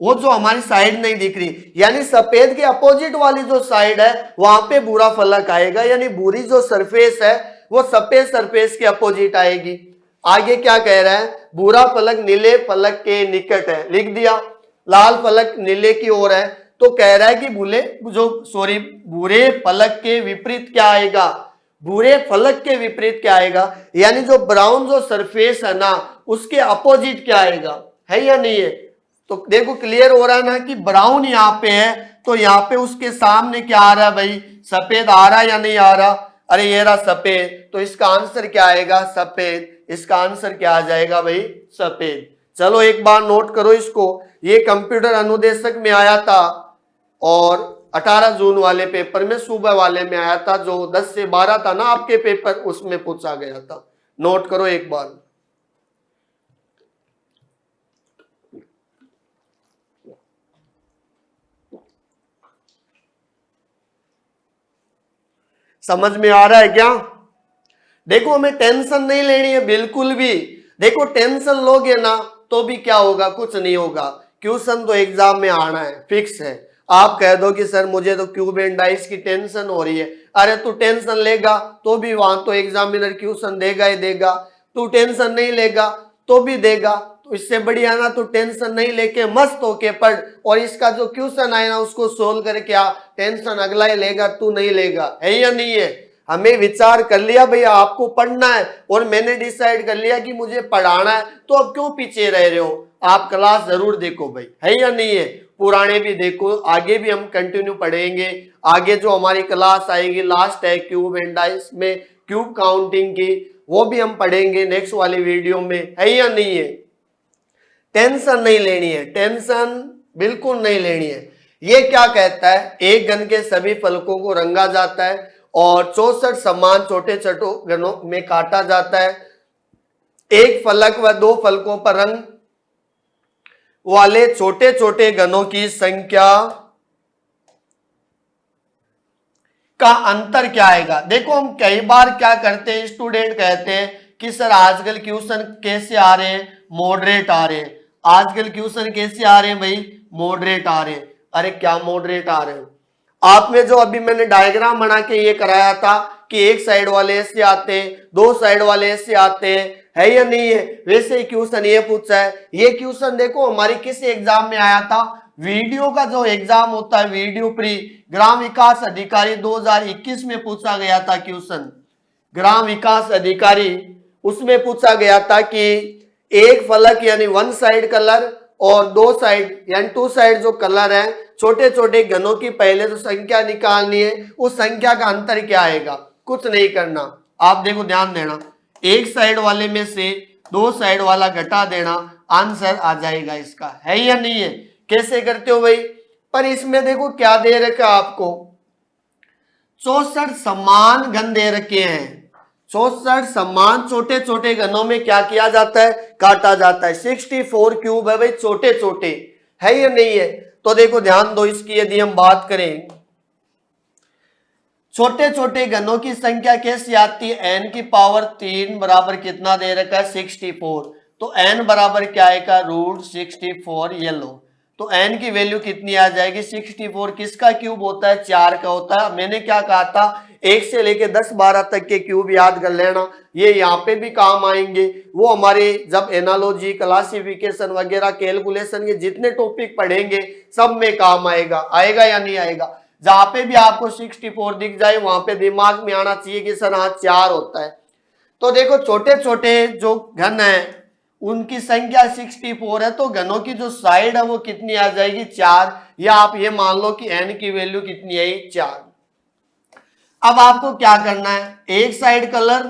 वो जो हमारी साइड नहीं दिख रही, यानी सफेद के अपोजिट वाली जो साइड है वहां पे भूरा फलक आएगा। यानी भूरी जो सरफेस है वो सफेद सरफेस के अपोजिट आएगी। आगे क्या कह रहा है, भूरा फलक नीले फलक के निकट है, लिख दिया। लाल फलक नीले की ओर है, तो कह रहा है कि भूरे फलक के विपरीत क्या आएगा, भूरे फलक के विपरीत क्या आएगा, यानी जो ब्राउन जो सरफेस है ना उसके अपोजिट क्या आएगा, है या नहीं है। तो देखो क्लियर हो रहा है ना कि ब्राउन यहाँ पे है, तो यहाँ पे उसके सामने क्या आ रहा है भाई, सफेद आ रहा है या नहीं आ रहा, अरे ये रहा सफेद। तो इसका आंसर क्या आएगा, सफेद। इसका आंसर क्या आ जाएगा भाई, सफेद। चलो एक बार नोट करो इसको, ये कंप्यूटर अनुदेशक में आया था और 18 जून वाले पेपर में, सुबह वाले में आया था, जो 10 से 12 था ना आपके पेपर, उसमें पूछा गया था। नोट करो एक बार। समझ में आ रहा है क्या। देखो हमें टेंशन नहीं लेनी है बिल्कुल भी। देखो टेंशन लोगे ना तो भी क्या होगा, कुछ नहीं होगा। क्वेश्चन तो एग्जाम में आना है, फिक्स है। आप कह दो कि सर मुझे तो क्यूब एंड डाइस की टेंशन हो रही है, अरे तू टेंशन लेगा तो भी वहां तो एग्जामिनर क्वेश्चन देगा ही देगा। तू टेंशन नहीं लेगा तो भी देगा। तो इससे बढ़िया ना तू टेंशन नहीं लेके मस्त होके पढ़, और इसका जो क्वेश्चन आए ना उसको सोल्व करके आ। टेंशन अगला ही लेगा, तू नहीं लेगा, है या नहीं है। हमें विचार कर लिया भैया आपको पढ़ना है, और मैंने डिसाइड कर लिया कि मुझे पढ़ाना है, तो अब क्यों पीछे रह रहे हो। आप क्लास जरूर देखो भाई, है या नहीं है। पुराने भी देखो, आगे भी हम कंटिन्यू पढ़ेंगे। आगे जो हमारी क्लास आएगी लास्ट है क्यूब एंड डाइस में, क्यूब काउंटिंग की, वो भी हम पढ़ेंगे नेक्स्ट वाली वीडियो में, है या नहीं है। टेंशन नहीं लेनी है, टेंशन बिल्कुल नहीं लेनी है। ये क्या कहता है, एक घन के सभी फलकों को रंगा जाता है और 64 समान छोटे छोटे घनों में काटा जाता है। एक फलक व दो फलकों पर रंग वाले छोटे छोटे घनों की संख्या का अंतर क्या आएगा। देखो हम कई बार क्या करते हैं, स्टूडेंट कहते हैं कि सर आजकल क्वेश्चन कैसे आ रहे हैं, मॉडरेट आ रहे हैं। आजकल क्वेश्चन कैसे आ रहे हैं भाई, मॉडरेट आ रहे हैं। अरे क्या मॉडरेट आ रहे हैं, आप में जो अभी मैंने डायग्राम बना के ये कराया था कि एक साइड वाले ऐसे आते हैं, दो साइड वाले ऐसे आते हैं, है या नहीं है, वैसे ही क्वेश्चन ये पूछा है। ये क्वेश्चन देखो हमारी किस एग्जाम में आया था, वीडियो का जो एग्जाम होता है, वीडियो प्री ग्राम विकास अधिकारी 2021 में पूछा गया था क्वेश्चन, ग्राम विकास अधिकारी, उसमें पूछा गया था कि एक फलक यानी वन साइड कलर और दो साइड यानी टू साइड जो कलर है, छोटे छोटे घनों की पहले तो संख्या निकालनी है, उस संख्या का अंतर क्या आएगा, कुछ नहीं करना। आप देखो ध्यान देना, एक साइड वाले में से दो साइड वाला घटा देना, आंसर आ जाएगा इसका, है या नहीं है। कैसे करते हो भाई, पर इसमें देखो क्या दे रखा आपको, 64 समान घन दे रखे हैं, 64 समान छोटे छोटे घनों में क्या किया जाता है, काटा जाता है। 64 क्यूब है भाई, छोटे छोटे, है या नहीं है। तो देखो ध्यान दो इसकी, यदि हम बात करें छोटे छोटे घनों की संख्या कैसी आती है, n की पावर 3 बराबर कितना दे रखा है, 64। तो n बराबर क्या आएगा, √64 ये लो। तो n की वैल्यू कितनी आ जाएगी, 64 किसका क्यूब होता है, 4 का होता है। मैंने क्या कहा था, 1 से लेके 10-12 तक के क्यूब याद कर लेना, ये यहाँ पे भी काम आएंगे। वो हमारे जब एनालॉजी, क्लासिफिकेशन वगैरह, कैलकुलेशन के जितने टॉपिक पढ़ेंगे सब में काम आएगा, आएगा या नहीं आएगा। जहां पे भी आपको 64 दिख जाए वहां पे दिमाग में आना चाहिए कि सर हाँ 4 होता है। तो देखो छोटे छोटे जो घन है उनकी संख्या 64 है, तो घनों की जो साइड है वो कितनी आ जाएगी, 4, या आप ये मान लो कि n की वैल्यू कितनी है, 4। अब आपको क्या करना है, एक साइड कलर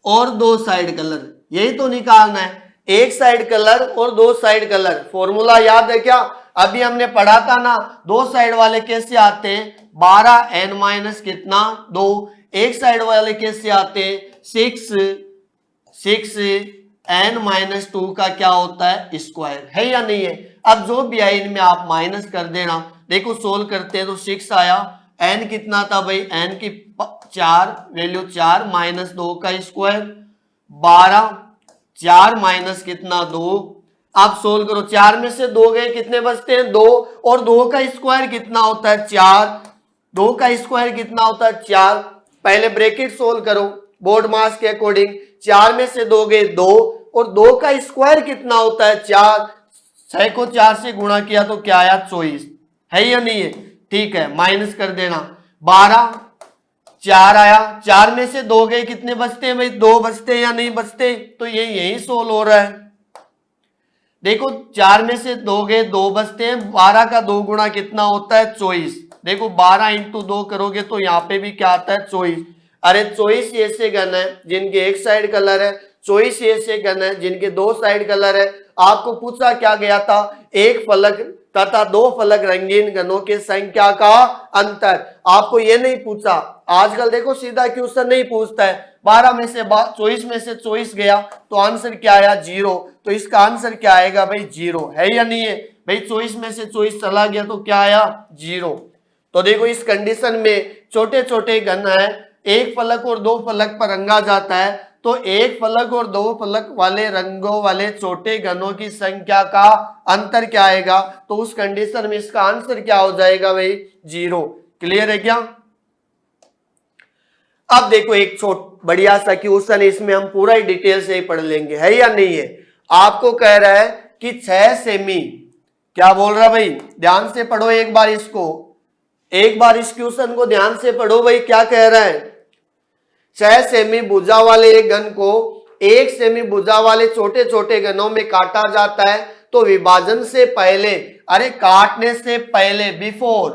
और दो साइड कलर, यही तो निकालना है। एक साइड कलर और दो साइड कलर, फॉर्मूला याद है क्या, अभी हमने पढ़ा था ना, दो साइड वाले कैसे आते हैं, 12n माइनस कितना 2, एक साइड वाले कैसे आते हैं, 6n माइनस 2 का क्या होता है, स्क्वायर, है या नहीं है। अब जो भी है इनमें आप माइनस कर देना। देखो सोल्व करते हैं तो 6 आया, n कितना था भाई, n की 4 वैल्यू 4 माइनस 2 का स्क्वायर 12, 4 माइनस कितना 2। आप सोल्व करो, 4 में से 2 गए, कितने बचते हैं 2, और 2 का स्क्वायर कितना होता है 4, 2 का स्क्वायर कितना होता है 4। पहले ब्रैकेट सोल्व करो बोर्ड मास के अकॉर्डिंग, 4 में से 2 गए 2, और 2 का स्क्वायर कितना होता है 4, 6 को 4 से गुणा किया तो क्या आया 24, है या नहीं है। ठीक है, माइनस कर देना, 12, 4 आया, 4 में से 2 गए, कितने बचते हैं भाई 2 बचते हैं या नहीं बचते, तो ये यही सोल्व हो रहा है। देखो 4 में से 2 गए 2 बचते हैं, 12 का 2 गुणा कितना होता है 24। देखो 12 इंटू 2 करोगे तो यहाँ पे भी क्या आता है 24। अरे 24 ऐसे घन है जिनके एक साइड कलर है, 24 ऐसे घन है जिनके दो साइड कलर है। आपको पूछा क्या गया था, एक फलक तथा दो फलक रंगीन घनों की संख्या का अंतर। आपको ये नहीं पूछा, आजकल देखो सीधा क्वेश्चन नहीं पूछता है, 12 में से 24 में से 24 गया तो आंसर क्या आया 0, तो इसका आंसर क्या आएगा भाई 0, है या नहीं है भाई। 24 में से 24 चला गया तो क्या आया 0। तो देखो इस कंडीशन में छोटे छोटे घन है, एक फलक और दो फलक पर रंगा जाता है, तो एक फलक और दो फलक वाले रंगों वाले छोटे घनों की संख्या का अंतर क्या आएगा, तो उस कंडीशन में इसका आंसर क्या हो जाएगा भाई 0। क्लियर है क्या। अब देखो एक बढ़िया सा क्वेश्चन, इसमें हम पूरा ही डिटेल से ही पढ़ लेंगे, है या नहीं है। आपको कह रहा है कि 6 सेमी, क्या बोल रहा भाई, ध्यान से पढ़ो एक बार इसको, एक बार इस क्वेश्चन को ध्यान से पढ़ो भाई, क्या कह रहा है। 6 सेमी भुजा वाले एक घन को 1 सेमी भुजा वाले छोटे छोटे घनों में काटा जाता है, तो विभाजन से पहले, अरे काटने से पहले, बिफोर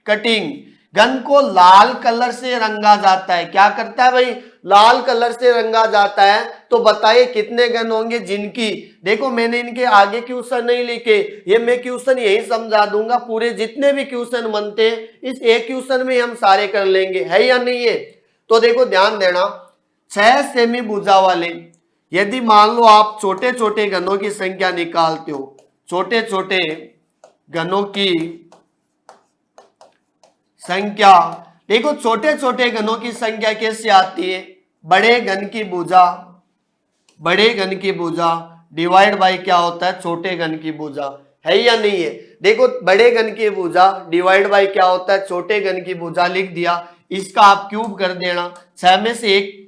कटिंग, घन को लाल कलर से रंगा जाता है। क्या करता है भाई, लाल कलर से रंगा जाता है। तो बताइए कितने घन होंगे जिनकी, देखो मैंने इनके आगे क्वेश्चन नहीं लिखे, ये मैं क्वेश्चन यही समझा दूंगा, पूरे जितने भी क्वेश्चन बनते हैं इस एक क्वेश्चन में हम सारे कर लेंगे, है या नहीं है। तो देखो ध्यान देना, 6 सेमी भुजा वाले, यदि मान लो आप छोटे छोटे घनों की संख्या निकालते हो, छोटे छोटे घनों की संख्या, देखो छोटे छोटे घनों की संख्या कैसे आती है, बड़े घन की भुजा, बड़े घन की भुजा डिवाइड बाय क्या होता है, छोटे घन की भुजा, है या नहीं है। देखो बड़े घन की भुजा डिवाइड बाय क्या होता है, छोटे घन की भुजा लिख दिया, इसका आप क्यूब कर देना, 6 में से 1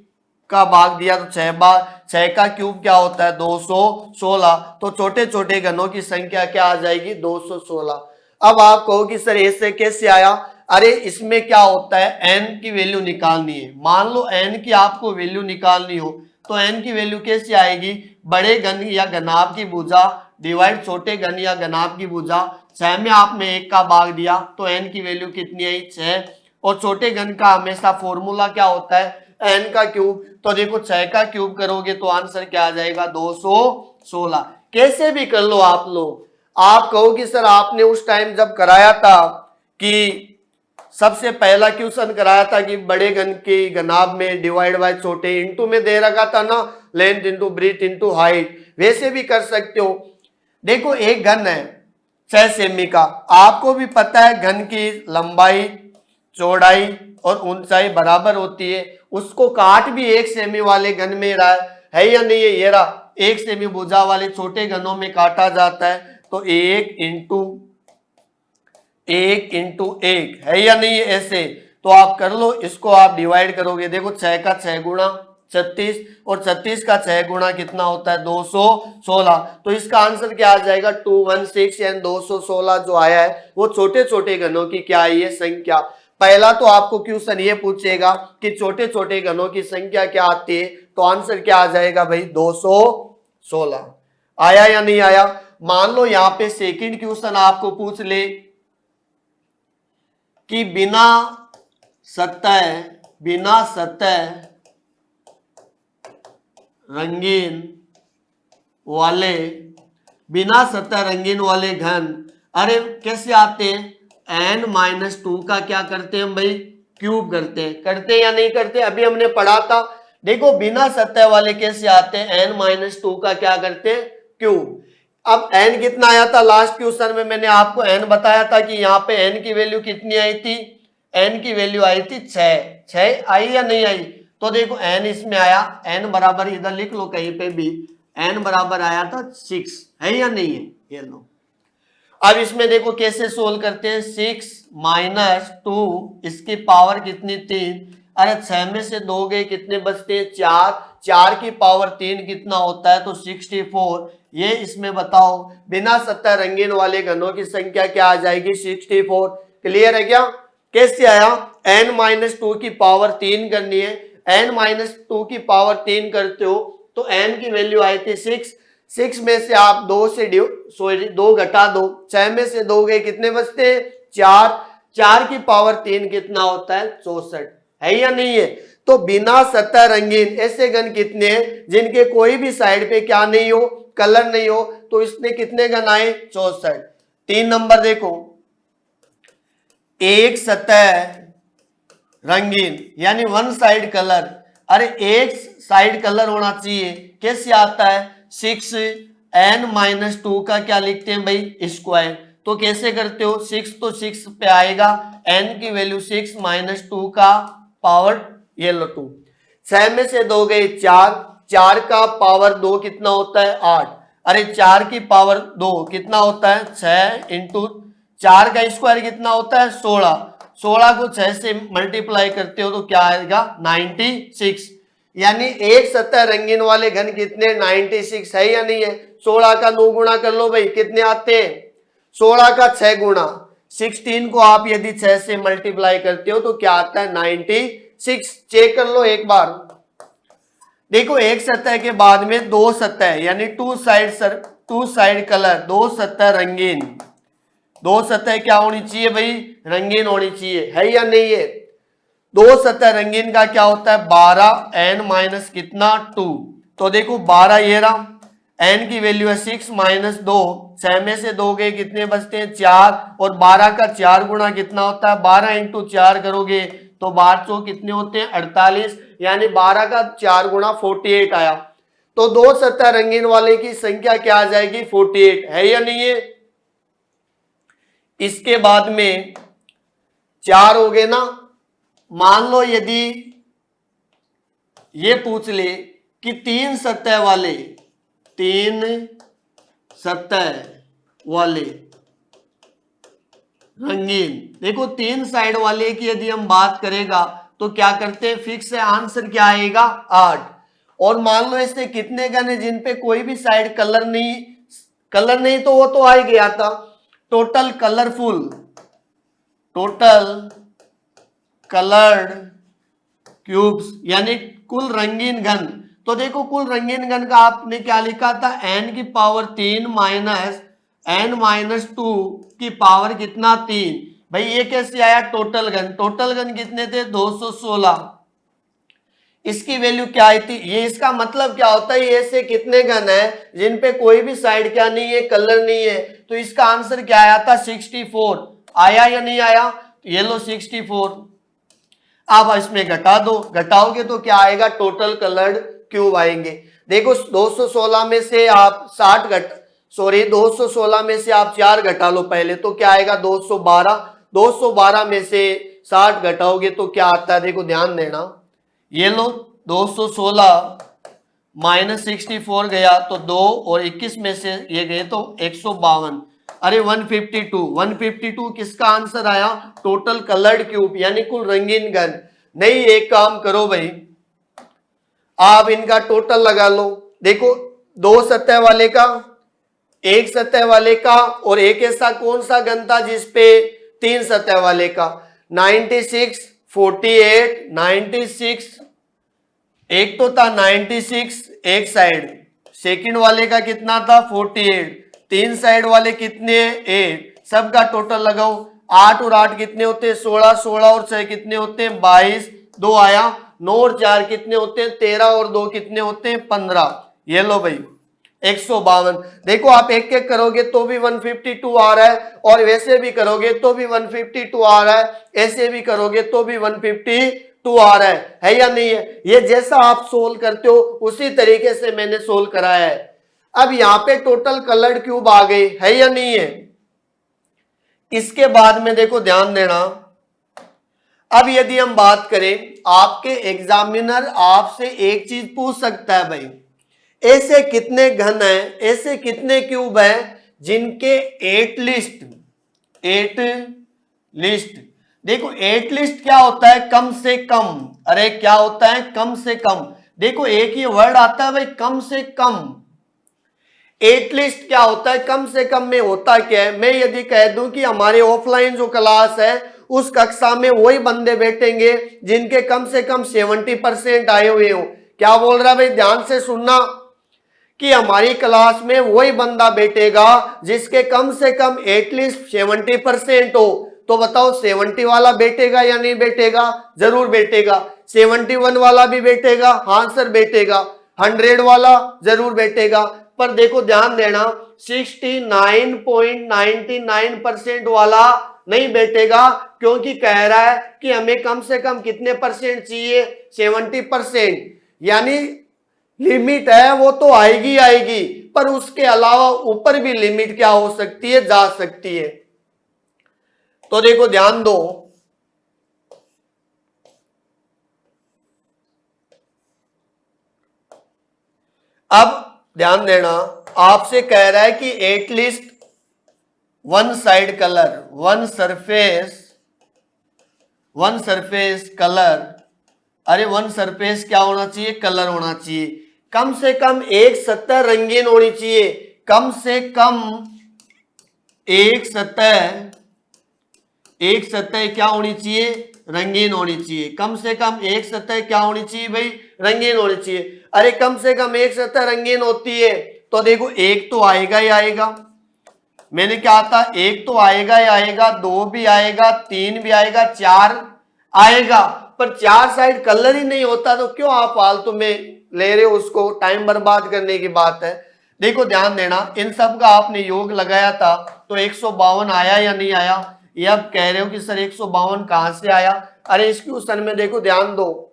का भाग दिया तो 6 बार, 6 का क्यूब क्या होता है 216, तो छोटे छोटे घनों की संख्या क्या आ जाएगी 216। अब आप कहो कि सर ऐसे कैसे आया, अरे इसमें क्या होता है n की वैल्यू निकालनी है, मान लो n की आपको वैल्यू निकालनी हो तो n की वैल्यू कैसे आएगी, बड़े घन या घनाभ की भुजा डिवाइड छोटे घन या घनाभ की भुजा, 6 में आपने 1 का भाग दिया तो n की वैल्यू कितनी आई 6, और छोटे घन का हमेशा फॉर्मूला क्या होता है n का क्यूब, तो देखो 6 का क्यूब करोगे तो आंसर क्या आ जाएगा 216। कैसे भी कर लो आप लोग, आप कहो कि सर आपने उस टाइम जब कराया था कि सबसे पहला क्वेश्चन कराया था कि बड़े घन के घनाभ में डिवाइड बाय छोटे, इंटू में दे रखा था ना, length into breadth into height, वैसे भी कर सकते हो। देखो एक घन है 6 सेमी का, आपको भी पता है घन की लंबाई चौड़ाई और ऊंचाई बराबर होती है, उसको काट भी 1 सेमी वाले घन में रहा है या नहीं है, ये रहा 1 सेमी भुजा वाले छोटे घनों में काटा जाता है, तो 1 इंटू 1 है या नहीं है, ऐसे तो आप कर लो, इसको आप डिवाइड करोगे, देखो 6 का 6 गुणा 36 और 36 का 6 गुणा कितना होता है 216, तो इसका आंसर क्या आ जाएगा 216, यानी 216 जो आया है वो छोटे छोटे घनों की क्या आई है संख्या। पहला तो आपको क्वेश्चन ये पूछेगा कि छोटे छोटे घनों की संख्या क्या आती है, तो आंसर क्या आ जाएगा भाई 216। आया या नहीं आया। मान लो यहाँ पे सेकंड क्वेश्चन आपको पूछ ले कि बिना सतह रंगीन वाले घन, अरे कैसे आते हैं, n-2 का क्या करते हैं हम भाई, क्यूब करते या नहीं करते, अभी हमने पढ़ा था। देखो बिना सतह वाले कैसे आते हैं, n-2 का क्या करते हैं क्यूब। अब n कितना आया था लास्ट क्वेश्चन में, मैंने आपको n बताया था कि यहाँ पे n की वैल्यू कितनी आई थी, n की वैल्यू आई थी 6 आई या नहीं आई, तो देखो n इसमें आया, n बराबर इधर लिख लो कहीं पे भी, n बराबर आया था 6, है या नहीं है, ये लो। अब इसमें देखो कैसे सोल्व करते हैं, 6 माइनस 2 इसकी पावर कितनी 3, अरे 6 में से 2 गए कितने बचते हैं 4, 4 की पावर 3 कितना होता है तो 64। ये इसमें बताओ बिना सतह रंगीन वाले घनों की संख्या क्या आ जाएगी 64। क्लियर है क्या, कैसे आया, n-2 की पावर 3 करनी है, n-2 की पावर 3 करते हो तो n की वैल्यू आई थी 6 में से आप 2 घटा दो, 6 में से 2 गए कितने बचते हैं 4, 4 की पावर 3 कितना होता है 64, है या नहीं है। तो बिना सतह रंगीन ऐसे घन कितने हैं जिनके कोई भी साइड पे क्या नहीं हो, कलर नहीं हो, तो इसने कितने घन आए 64। 3 नंबर देखो, एक सतह रंगीन यानी वन साइड कलर, अरे एक साइड कलर होना चाहिए, कैसे आता है 6n-2 का क्या लिखते हैं भाई स्क्वायर, तो कैसे करते हो 6 तो 6 पे आएगा, n की वैल्यू 6 - 2 का पावर ये लो 2, 6 में से 2 गए 4, 4 का पावर 2 कितना होता है 8, अरे 4 की पावर 2 कितना होता है 6 इंटू 4 का स्क्वायर कितना होता है 16, 16 को 6 से मल्टीप्लाई करते हो तो क्या आएगा 96, यानी एक सतह रंगीन वाले घन कितने 96 है या नहीं है। 16 का 9 गुणा कर लो भाई, कितने आते हैं 16 का 6 गुणा, 16 को आप यदि 6 से मल्टीप्लाई करते हो तो क्या आता है 96। चेक कर लो एक बार, देखो एक सतह के बाद में दो सतह यानी टू साइड कलर, दो सतह रंगीन, दो सतह क्या होनी चाहिए भाई रंगीन होनी चाहिए, है या नहीं है। दो सतह रंगीन का क्या होता है 12 n - कितना 2, तो देखो 12 ये रहा, n की वैल्यू है 6 - 2, 6 में से 2 गए कितने बचते हैं 4, और 12 का 4 गुणा कितना होता है 12 × 4 करोगे तो 12 कितने होते हैं 48, यानी 12 का 4 गुणा 48 आया। तो दो सतह रंगीन वाले की संख्या क्या आ जाएगी 48, है या नहीं है। इसके बाद में 4 हो गए ना। मान लो यदि ये पूछ ले कि 3 सतह वाले रंगीन, देखो 3 साइड वाले की यदि हम बात करेगा तो क्या करते हैं, फिक्स है, आंसर क्या आएगा 8। और मान लो इससे कितने गन है जिन पे कोई भी साइड कलर नहीं तो वो तो आ ही गया था। टोटल कलर्ड क्यूब्स यानी कुल रंगीन घन। तो देखो कुल रंगीन घन का आपने क्या लिखा था, n की पावर 3 माइनस n माइनस 2 की पावर कितना 3। भाई ये कैसे आया, टोटल घन कितने थे 216। इसकी वैल्यू क्या आई थी, ये इसका मतलब क्या होता है, ये से कितने घन है जिन पे कोई भी साइड क्या नहीं है, कलर नहीं है। तो इसका आंसर क्या आया था 64। आया या नहीं आया, ये लो 64। अब इसमें घटा दो, घटाओगे तो क्या आएगा, टोटल कलर्ड क्यूब आएंगे। देखो 216 में से आप 216 में से आप 4 घटा लो पहले, तो क्या आएगा 212 में से 60 घटाओगे तो क्या आता है, देखो ध्यान देना, ये लो 216 माइनस 64 गया तो 2 और 21 में से ये गए तो 152। अरे 152 किसका आंसर आया, टोटल कलर्ड क्यूब यानी कुल रंगीन घन। नहीं, एक काम करो भाई, आप इनका टोटल लगा लो। देखो 2 सतह वाले का, 1 सतह वाले का और एक ऐसा कौन सा घन था जिसपे 3 सतह वाले का, 96 48 96, एक तो था 96 एक साइड, सेकंड वाले का कितना था 48, 3 साइड वाले कितने 8, सबका टोटल लगाओ। 8 और 8 कितने होते हैं 16, 16 और 6 कितने होते हैं 22, 2 आया, 9 और 4 कितने होते हैं 13 और 2 कितने होते हैं 15। ये लो भाई 152। देखो आप एक एक करोगे तो भी 152 आ रहा है, और वैसे भी करोगे तो भी 152 आ रहा है, ऐसे भी करोगे तो भी 152 आ रहा है या नहीं है। ये जैसा आप सोल्व करते हो उसी तरीके से मैंने सोल्व कराया है। अब यहाँ पे टोटल कलर्ड क्यूब आ गए, है या नहीं है। इसके बाद में देखो ध्यान देना, अब यदि हम बात करें, आपके एग्जामिनर आपसे एक चीज पूछ सकता है, भाई ऐसे कितने घन है, ऐसे कितने क्यूब है जिनके 8 लिस्ट। देखो 8 लिस्ट क्या होता है, कम से कम। अरे क्या होता है, कम से कम। देखो एक ही वर्ड आता है भाई, कम से कम। 8 लिस्ट क्या होता है, कम से कम में होता क्या है। मैं यदि कह दूं कि हमारे ऑफलाइन जो क्लास है उस कक्षा में वही बंदे बैठेंगे जिनके कम से कम 70% आए हुए हो। क्या बोल रहा है भाई, ध्यान से सुनना, कि हमारी क्लास में वही बंदा बैठेगा जिसके कम से कम एटलीस्ट 70% हो। तो बताओ 70 वाला बैठेगा या नहीं बैठेगा, जरूर बैठेगा। 71 वाला भी बैठेगा, हाँ सर बैठेगा। 100 वाला जरूर बैठेगा। पर देखो ध्यान देना, 69.99% वाला नहीं बैठेगा, क्योंकि कह रहा है कि हमें कम से कम कितने परसेंट चाहिए, 70%। यानी लिमिट है वो तो आएगी आएगी, पर उसके अलावा ऊपर भी लिमिट क्या हो सकती है, जा सकती है। तो देखो ध्यान दो, अब ध्यान देना, आपसे कह रहा है कि at least one side colour, one surface colour. अरे वन सरफेस क्या होना चाहिए, कलर होना चाहिए। कम से कम एक सतह रंगीन होनी चाहिए, कम से कम एक सतह क्या होनी चाहिए, रंगीन होनी चाहिए। कम से कम एक सतह क्या होनी चाहिए भाई, रंगीन होनी चाहिए। अरे कम से कम एक सतह रंगीन होती है तो देखो एक तो आएगा ही आएगा। मैंने क्या था, एक तो आएगा ही आएगा, 2 भी आएगा, 3 भी आएगा, 4 आएगा। पर 4 साइड कलर ही नहीं होता तो क्यों आप फालतू में ले रहे हो, उसको टाइम बर्बाद करने की बात है। देखो ध्यान देना, इन सब का आपने योग लगाया था तो 152 आया या नहीं आया। ये अब कह रहे हो कि सर 152 कहां से आया। अरे इस क्वेश्चन में देखो ध्यान दो,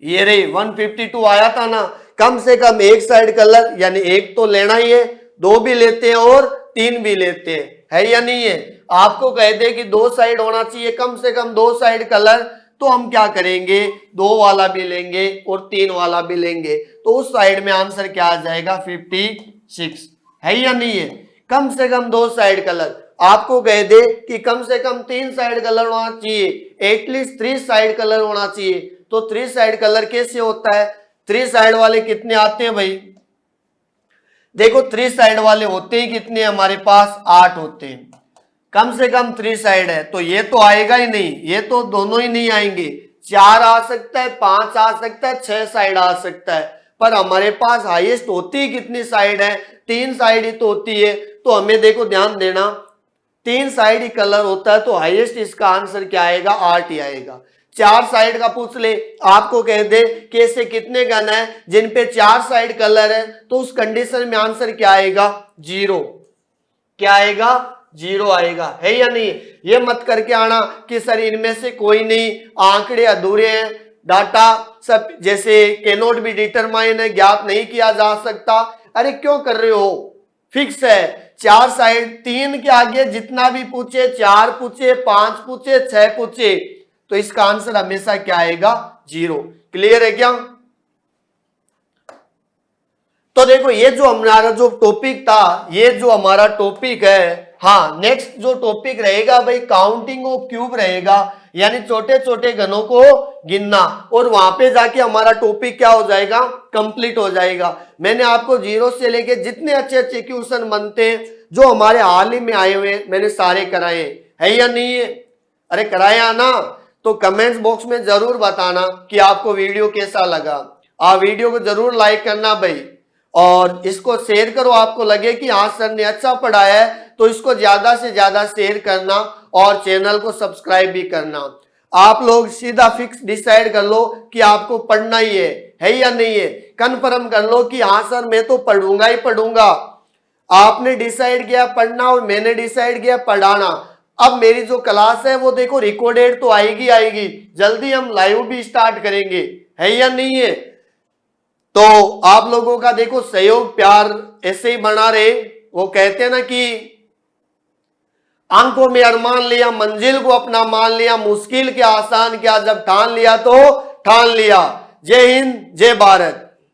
ये रे 152 आया था ना। कम से कम एक साइड कलर, यानी एक तो लेना ही है, दो भी लेते हैं और तीन भी लेते हैं, है या नहीं है। आपको कह दे कि दो साइड होना चाहिए, कम से कम दो साइड कलर, तो हम क्या करेंगे, दो वाला भी लेंगे और तीन वाला भी लेंगे, तो उस साइड में आंसर क्या आ जाएगा 56, है या नहीं है। कम से कम दो साइड कलर, आपको कह दे कि कम से कम तीन साइड कलर होना चाहिए, एटलीस्ट थ्री साइड कलर होना चाहिए, तो थ्री साइड कलर कैसे होता है, थ्री साइड वाले कितने आते हैं भाई, देखो थ्री साइड वाले होते ही कितने, हमारे पास 8 होते हैं, कम से कम थ्री साइड है, तो ये तो आएगा ही नहीं, ये तो दोनों ही नहीं आएंगे, 4 आ सकता है, 5 आ सकता है, 6 साइड आ सकता है, पर हमारे पास हाईएस्ट होती ही कितनी साइड है, 3 साइड ही तो होती है। तो हमें देखो ध्यान देना, 3 साइड ही कलर होता है, तो हाईएस्ट इसका आंसर क्या आएगा, 8 ही आएगा। 4 साइड का पूछ ले, आपको कह दे कि ऐसे कितने गन है जिन पे 4 साइड कलर है, तो उस कंडीशन में आंसर क्या आएगा, 0, क्या आएगा, 0 आएगा, है या नहीं। ये मत करके आना कि सर इनमें से कोई नहीं, आंकड़े अधूरे हैं, डाटा सब जैसे कैनॉट बी डिटरमाइन है, ज्ञात नहीं किया जा सकता, अरे क्यों कर रहे हो, फिक्स है 4 साइड, 3 के आगे जितना भी पूछे, 4 पूछे, 5 पूछे, 6 पूछे, तो इसका आंसर हमेशा क्या आएगा, 0। क्लियर है क्या। तो देखो ये जो हमारा जो टॉपिक था, ये जो हमारा टॉपिक है, हाँ नेक्स्ट जो टॉपिक रहेगा भाई काउंटिंग ऑफ क्यूब रहेगा, यानी छोटे छोटे घनों को गिनना, और वहां पे जाके हमारा टॉपिक क्या हो जाएगा, कंप्लीट हो जाएगा। मैंने आपको जीरो से लेके जितने अच्छे अच्छे क्वेश्चन बनते हैं जो हमारे हाल ही में आए हुए हैं, मैंने सारे कराए, है या नहीं है, अरे कराया ना, तो कमेंट्स बॉक्स में जरूर बताना कि आपको वीडियो कैसा लगा। आप वीडियो को जरूर लाइक करना भाई, और इसको शेयर करो, आपको लगे कि हाँ सर ने अच्छा पढ़ाया है, तो इसको ज्यादा से ज्यादा शेयर करना और चैनल को सब्सक्राइब भी करना। आप लोग सीधा फिक्स डिसाइड कर लो कि आपको पढ़ना ही है या नहीं है, कन्फर्म कर लो कि हाँ सर मैं तो पढ़ूंगा ही पढ़ूंगा। आपने डिसाइड किया पढ़ना और मैंने डिसाइड किया पढ़ाना। अब मेरी जो क्लास है वो देखो रिकॉर्डेड तो आएगी आएगी, जल्दी हम लाइव भी स्टार्ट करेंगे, है या नहीं है। तो आप लोगों का देखो सहयोग प्यार ऐसे ही बना रहे। वो कहते हैं ना कि आंखों में अरमान लिया, मंजिल को अपना मान लिया, मुश्किल क्या आसान क्या, जब ठान लिया तो ठान लिया। जय हिंद, जय भारत।